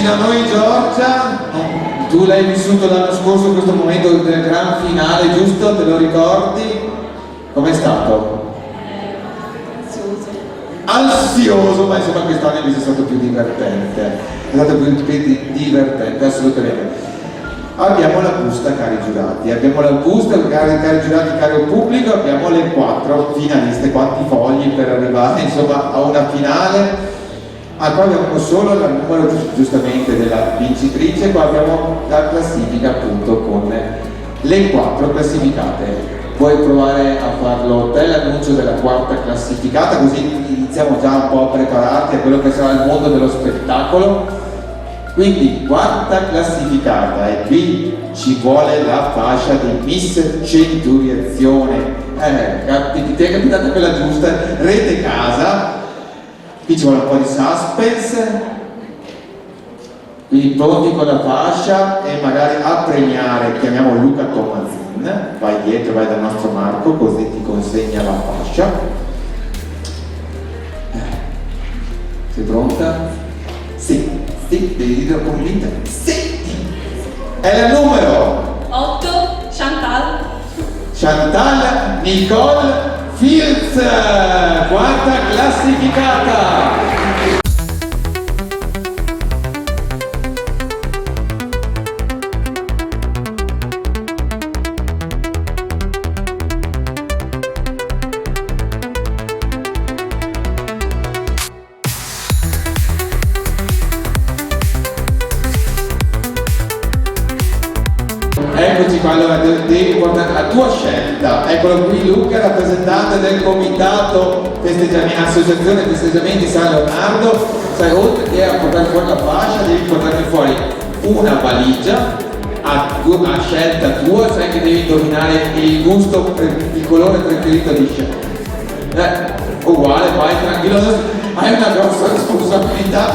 vicino a noi Giorgia, tu l'hai vissuto l'anno scorso questo momento del gran finale, giusto? Te lo ricordi? Com'è stato? Ansioso, ma insomma quest'anno invece è stato più divertente, è stato più divertente, assolutamente. Abbiamo la busta, cari giurati, abbiamo la busta, cari giurati, caro pubblico, abbiamo le 4 finaliste, quanti fogli per arrivare insomma a una finale. Qua abbiamo solo il numero giustamente della vincitrice, qua abbiamo la classifica appunto con le 4 classificate. Vuoi provare a farlo te l'annuncio della 4ª classificata, così iniziamo già un po' a prepararti a quello che sarà il mondo dello spettacolo. Quindi 4ª classificata, e qui ci vuole la fascia di Miss Centuriazione. Ti è capitata quella giusta, rete casa, qui ci vuole un po' di suspense, quindi pronti con la fascia e magari a premiare, chiamiamo Luca Tomazin, vai dietro, vai dal nostro Marco, così ti consegna la fascia. Sei pronta? Sì, devi dire con l'iter. Sì! È il numero 8, Chantal Nicole Fields, 4ª classificata. Eccoci qua, allora devi portare la tua scelta. Eccolo qui Luca, rappresentante del comitato Associazione Festeggiamenti San Leonardo. Sai, oltre che a portare fuori la fascia, devi portare fuori una valigia a scelta tua, sai che devi indovinare il gusto, il colore preferito di scelta. Uguale, vai tranquillo, hai una grossa responsabilità,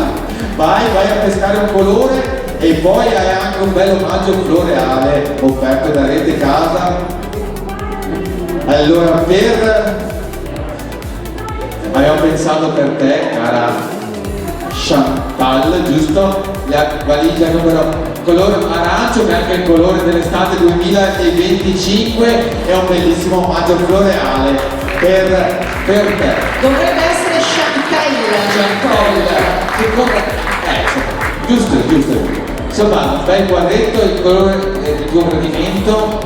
vai a pescare un colore. E poi hai anche un bel omaggio floreale offerto da Rete Casa. Allora abbiamo pensato per te, cara Chantal, giusto? La valigia numero colore arancio, che è anche il colore dell'estate 2025, è un bellissimo omaggio floreale per te. Dovrebbe essere Chantal. Giusto. Insomma, un bel quadretto, il colore del tuo gradimento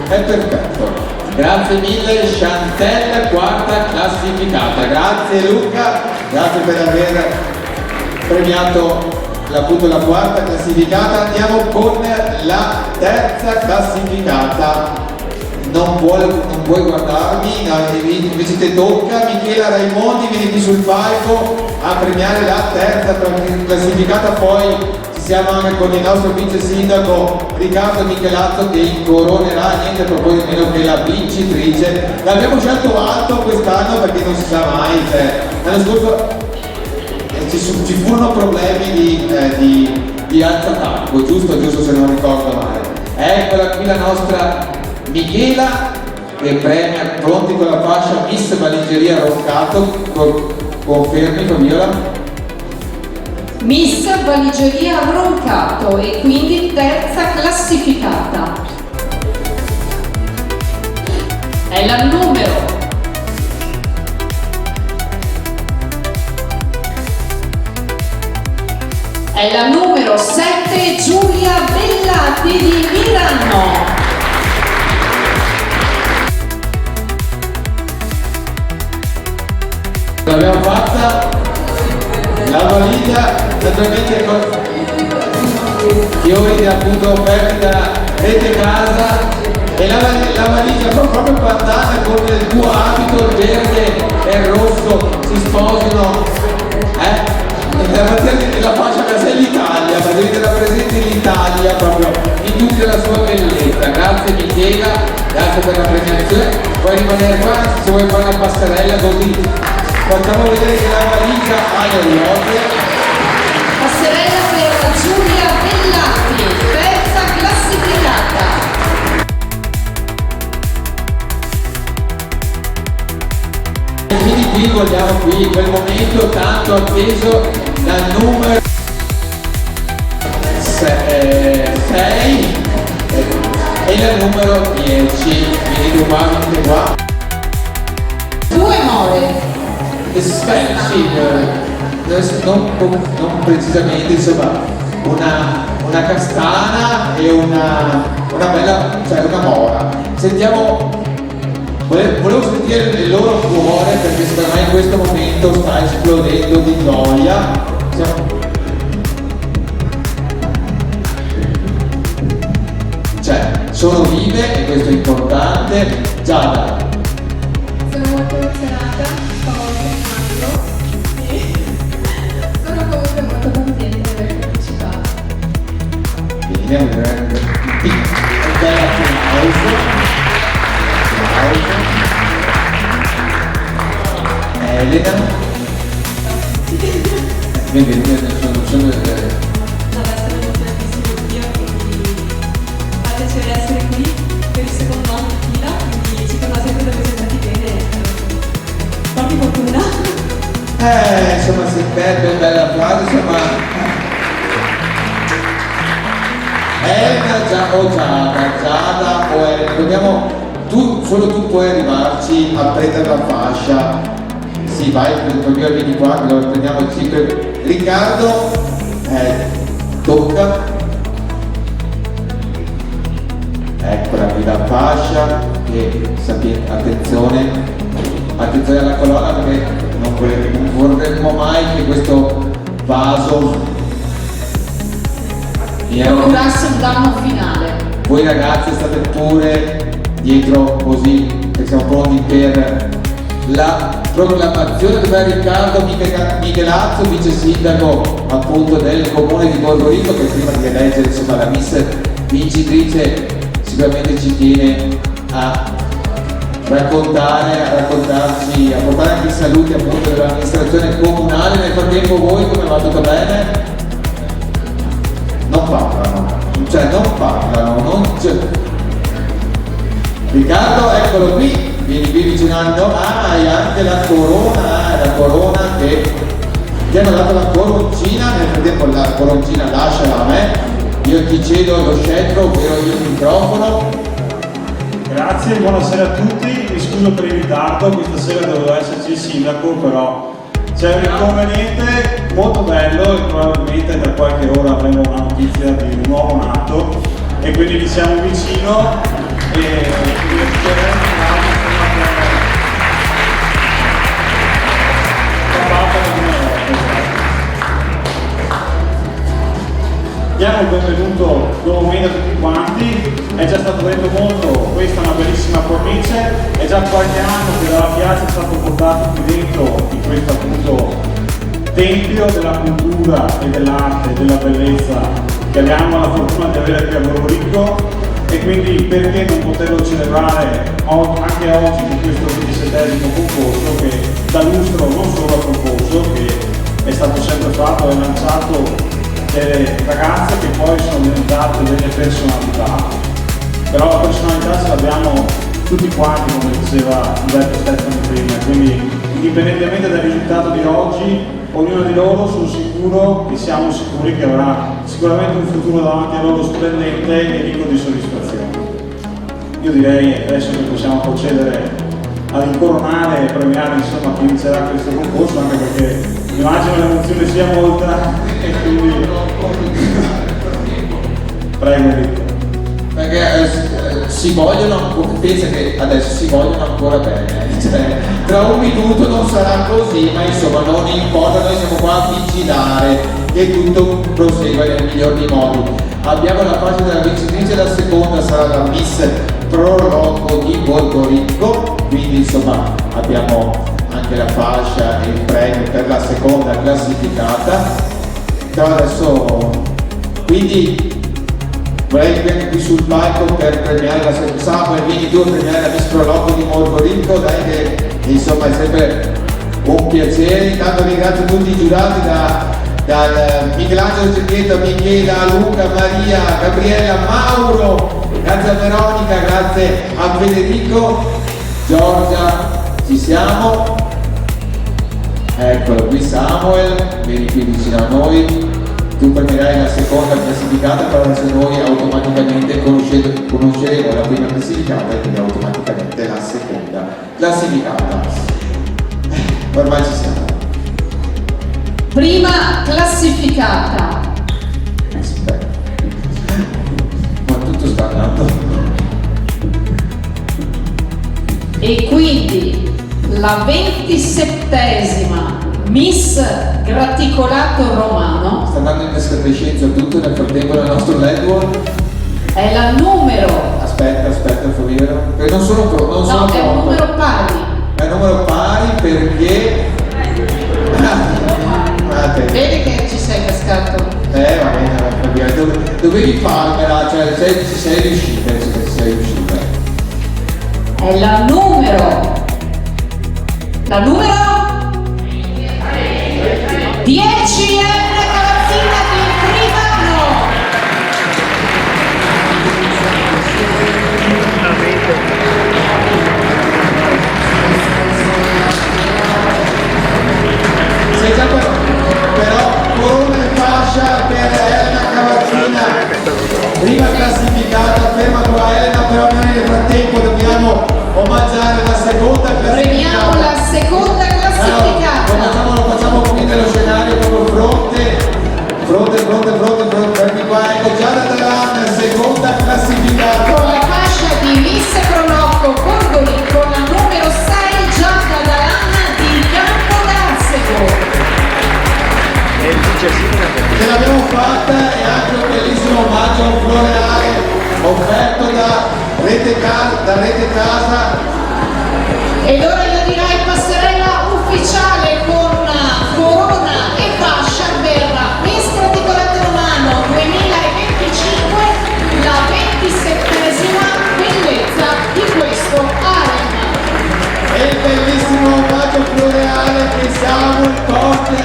è perfetto. Grazie mille Chantel, 4ª classificata. Grazie Luca, grazie per aver premiato appunto la 4ª classificata. Andiamo con la 3ª classificata. Non puoi guardarmi, invece ti tocca. Michela Raimondi, vieni qui sul palco a premiare la 3ª classificata. Poi siamo anche con il nostro vice sindaco Riccardo Michelazzo, che incoronerà niente proprio di meno che la vincitrice. L'abbiamo scelto alto quest'anno perché non si sa mai, l'anno scorso ci furono problemi di alzatacco, giusto se non ricordo male. Eccola qui la nostra Michela che premia, pronti con la fascia Miss Valigeria Roncato, confermi Fabiola? Miss Valigeria Roncato, e quindi 3ª classificata. È la numero 7, Giulia Bellati di Milano. L'abbiamo fatta, la valigia naturalmente con fiori appunto offerti da Rete Casa, e la valigia proprio bandata con il tuo abito, il verde e il rosso si sposano, la fascia Casella Italia, ma devi rappresentare l'Italia proprio in tutta la sua bellezza. Grazie Michela, grazie per la premiazione. Puoi rimanere qua se vuoi fare una passerella, così facciamo vedere che la valigia ha le ruote. Passerella per Giulia Bellati, 3ª classificata. E quindi qui vogliamo quel momento tanto atteso dal numero 6 e il numero 10, quindi tu qua, venite qua. 2 more. Sì, non precisamente, insomma, una castana e una bella, cioè una mora. Sentiamo, volevo sentire il loro cuore perché secondo me in questo momento sta esplodendo di gioia. Cioè, sono vive e questo è importante. Giada. Sono molto emozionata, sto tremando e sono comunque molto contenta di aver partecipato. Bene, un bel applauso. Elena. Benvenuta, sono Sono emozionatissimo io, quindi fa piacere essere qui per il secondo anno di fila, quindi ci torna sempre rappresentati bene. Qualche fortuna. Insomma, si perde un bel applauso, insomma. Elena o Giada o Elena, dobbiamo, solo tu puoi arrivarci a prendere la fascia. Sì, vai, vieni qua, che lo prendiamo 5. Riccardo, tocca. Eccola qui la fascia e attenzione alla colonna perché non vorremmo mai che questo vaso Procurasse un danno finale. Voi ragazzi state pure dietro così che siamo pronti per la proclamazione di Riccardo Michelazzo, vice sindaco appunto del comune di Borgorico, che prima di eleggere insomma la miss vincitrice sicuramente ci tiene a raccontarci, a portare anche i saluti appunto dell'amministrazione comunale. Nel frattempo voi come va, tutto bene? Non parlano, Riccardo, eccolo qui. Vieni qui vicino a noi, e anche la corona che ti hanno dato la coroncina, nel frattempo la coroncina lasciala a me, io ti cedo lo scettro, ovvero io il microfono. Grazie, buonasera a tutti, mi scuso per il ritardo, questa sera doveva esserci il sindaco, però c'è un inconveniente molto bello e probabilmente tra qualche ora avremo una notizia di un nuovo nato e quindi vi siamo vicino e diamo il benvenuto nuovamente a tutti quanti, è già stato detto molto, questa è una bellissima cornice, è già qualche anno che dalla piazza è stato portato qui dentro in questo appunto tempio della cultura e dell'arte e della bellezza che abbiamo la fortuna di avere qui a Borgorico e quindi perché non poterlo celebrare anche oggi con questo 27esimo concorso che dà lustro non solo al concorso che è stato sempre fatto e lanciato delle ragazze che poi sono diventate delle personalità, però la personalità ce l'abbiamo tutti quanti, come diceva Umberto Stefani prima, quindi indipendentemente dal risultato di oggi, ognuno di loro siamo sicuri che avrà sicuramente un futuro davanti a loro splendente e ricco di soddisfazione. Io direi adesso che possiamo procedere ad incoronare e premiare insomma chi vincerà questo concorso, anche perché immagino l'emozione sia molta e quindi prego Enrico. Perché pensa che adesso si vogliono ancora bene, cioè, tra un minuto non sarà così, ma insomma non importa, noi siamo qua a vigilare che tutto prosegua nel miglior dei modi. Abbiamo la pagina della vincitrice, la seconda sarà la Miss Prologo di Borgorico, quindi insomma abbiamo anche la fascia e il premio per la seconda classificata. Però adesso quindi vorrei venire qui sul palco per premiare la Samuel, vieni tu a premiare la Miss Prologo di Borgorico, dai che insomma è sempre un piacere. Intanto ringrazio tutti i giurati dal Michelangelo Cecchietto, Michela, Luca, Maria, Gabriella, Mauro, grazie a Veronica, grazie a Federico, Giorgia, ci siamo. Eccolo qui Samuel, vieni qui vicino a noi, tu premierai la seconda classificata, però adesso noi automaticamente conosceremo la prima classificata e quindi automaticamente la seconda classificata. Ormai ci siamo. Prima classificata. Aspetta. Ma tutto sta andando. E quindi la 27esima Miss Graticolato Romano Sta andando in escandescenza tutto, nel frattempo nel nostro network. è la numero. Aspetta, Favino. Non sono No, è un numero pari. È un numero pari perché. Vedi che ci sei cascato. Va bene, dovevi farmela, cioè ci sei riuscita, È la numero. La numero 10 Elena Cavazzina di Trivano. Sei già però corona e fascia per Elena Cavazzina, prima classificata, ferma qua Elena, però noi nel frattempo dobbiamo omaggiare la seconda classificata. Premiamo la seconda classificata. Allora, lo facciamo qui nello scenario, proprio fronte, fermi qua, ecco Giada Dalan, seconda classificata. Con la fascia di Miss Pronocco Borgoli, con la numero 6 Giada Dalan di Campodarsego. Ce l'abbiamo fatta e anche un bellissimo omaggio a un floreale offerto da Rete Casa. Ed ora io direi passerella ufficiale con corona e fascia per Miss Graticolato Romano 2025, la 27esima bellezza di questo harem. E il bellissimo omaggio floreale che siamo il corte.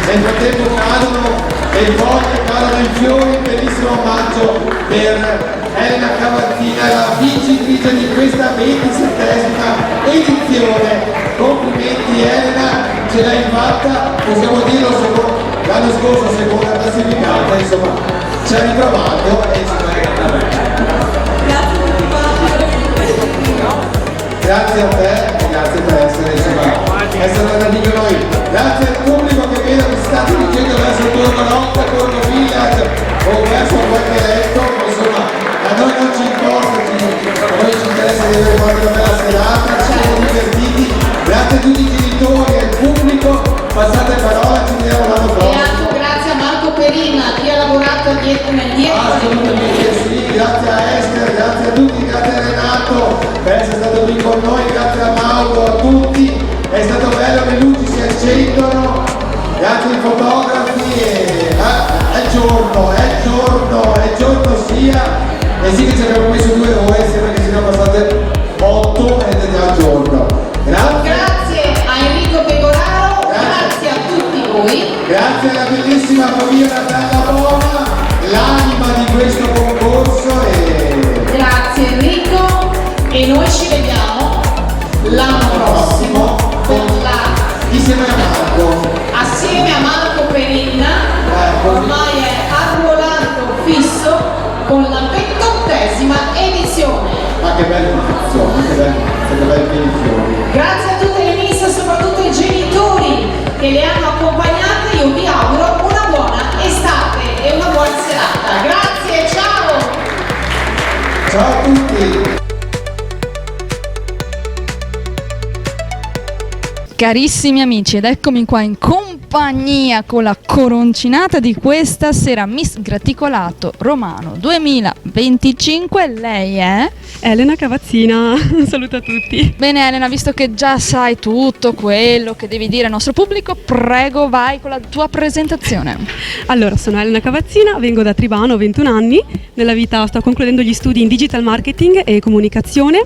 Nel frattempo cadono le foglie, cadono i fiori, bellissimo omaggio per Elena Cavazzina, la vincitrice di questa 27esima edizione. Complimenti Elena, ce l'hai fatta, possiamo dirlo, l'anno scorso seconda classificata, insomma ci ha riprovato e ci fa grazie a te, grazie per essere andati con noi. Grazie al pubblico che vedo che si sta dirigendo verso il turno notte, turno village o verso qualche letto, insomma a noi non ci importa, a noi ci interessa di avere una bella serata, ci siamo divertiti. Grazie a tutti i genitori e al pubblico, passate parola, ci vediamo l'anno E prossimo. anche grazie a Marco Perina, chi ha lavorato dietro nel dietro. Assolutamente sì, grazie a Esther, grazie a tutti, grazie a Renato per essere stato qui con noi, grazie a Mauro, a tutti, è stato bello, le luci si accendono, grazie ai fotografi e è giorno sia, e sì che ci abbiamo messo 2 ore, sembra che siano passate 8 ed è già giorno. Grazie a Enrico Pegoraro, grazie a tutti voi. Grazie alla bellissima Fabiola Dalla Bona, l'anima di questo concorso Grazie Enrico e noi ci vediamo l'anno prossimo con insieme a Marco. Assieme a Marco Perinna, ormai è arruolato fisso con la 28esima edizione. Ma che bel mazzo, che bel edizione. Grazie a tutte le miss e soprattutto ai genitori che le hanno accompagnate, io vi auguro una buona estate e una buona serata. Grazie, ciao! Ciao a tutti! Carissimi amici, ed eccomi qua in compagnia con la coroncinata di questa sera, Miss Graticolato Romano 2025. Lei è Elena Cavazzina. Saluto a tutti. Bene Elena, visto che già sai tutto quello che devi dire al nostro pubblico, prego vai con la tua presentazione. Allora, sono Elena Cavazzina, vengo da Trivano, ho 21 anni. Nella vita sto concludendo gli studi in digital marketing e comunicazione,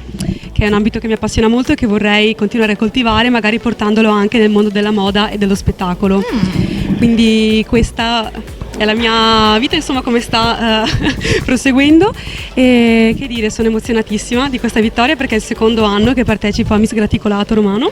che è un ambito che mi appassiona molto e che vorrei continuare a coltivare, magari portandolo anche nel mondo della moda e dello spettacolo. Quindi questa è la mia vita, insomma, come sta proseguendo, e che dire, sono emozionatissima di questa vittoria perché è il secondo anno che partecipo a Miss Graticolato Romano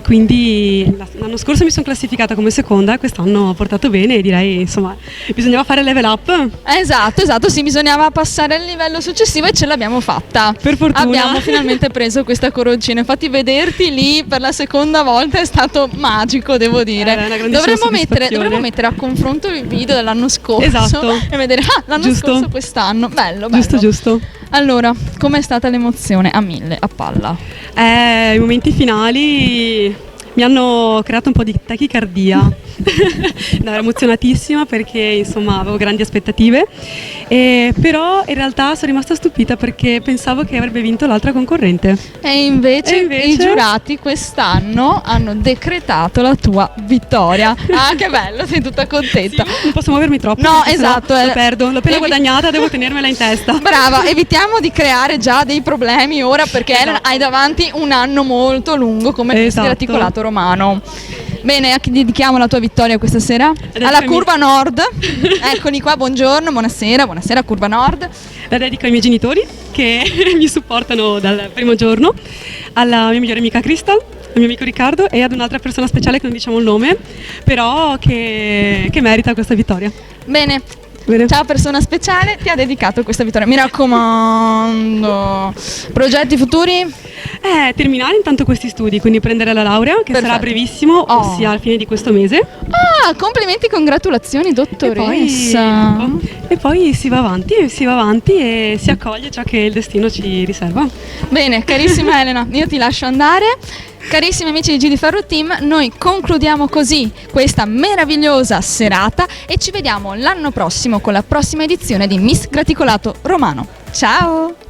quindi l'anno scorso mi sono classificata come seconda, quest'anno ho portato bene e direi insomma bisognava fare level up. Esatto, sì, bisognava passare al livello successivo e ce l'abbiamo fatta. Per fortuna. Abbiamo finalmente preso questa coroncina, infatti vederti lì per la seconda volta è stato magico, devo dire. Una grandissima Dovremmo mettere a confronto il video dell'anno scorso, esatto, e vedere l'anno scorso quest'anno. Bello. Giusto. Allora, com'è stata l'emozione? A 1000, a palla. I momenti finali mi hanno creato un po' di tachicardia. No, ero emozionatissima perché insomma avevo grandi aspettative, però in realtà sono rimasta stupita perché pensavo che avrebbe vinto l'altra concorrente. E invece i giurati quest'anno hanno decretato la tua vittoria. Ah, che bello, sei tutta contenta. Sì, non posso muovermi troppo. No, esatto. Lo perdo, l'ho appena guadagnata, devo tenermela in testa. Brava, evitiamo di creare già dei problemi ora perché hai davanti un anno molto lungo come il Gratticolato Romano. Bene, a chi dedichiamo la tua vittoria questa sera? Alla Curva Nord. Eccoli qua, buongiorno, buonasera Curva Nord. La dedico ai miei genitori che mi supportano dal primo giorno, alla mia migliore amica Crystal, al mio amico Riccardo e ad un'altra persona speciale che non diciamo il nome, però che merita questa vittoria. Bene. Ciao persona speciale, ti ha dedicato questa vittoria. Mi raccomando. Progetti futuri? Terminare intanto questi studi, quindi prendere la laurea che sarà brevissimo, ossia alla fine di questo mese. Ah, complimenti, congratulazioni dottoressa. E poi si va avanti e si accoglie ciò che il destino ci riserva. Bene, carissima Elena, io ti lascio andare. Carissimi amici di G di Ferro Team, noi concludiamo così questa meravigliosa serata e ci vediamo l'anno prossimo con la prossima edizione di Miss Gratticolato Romano. Ciao!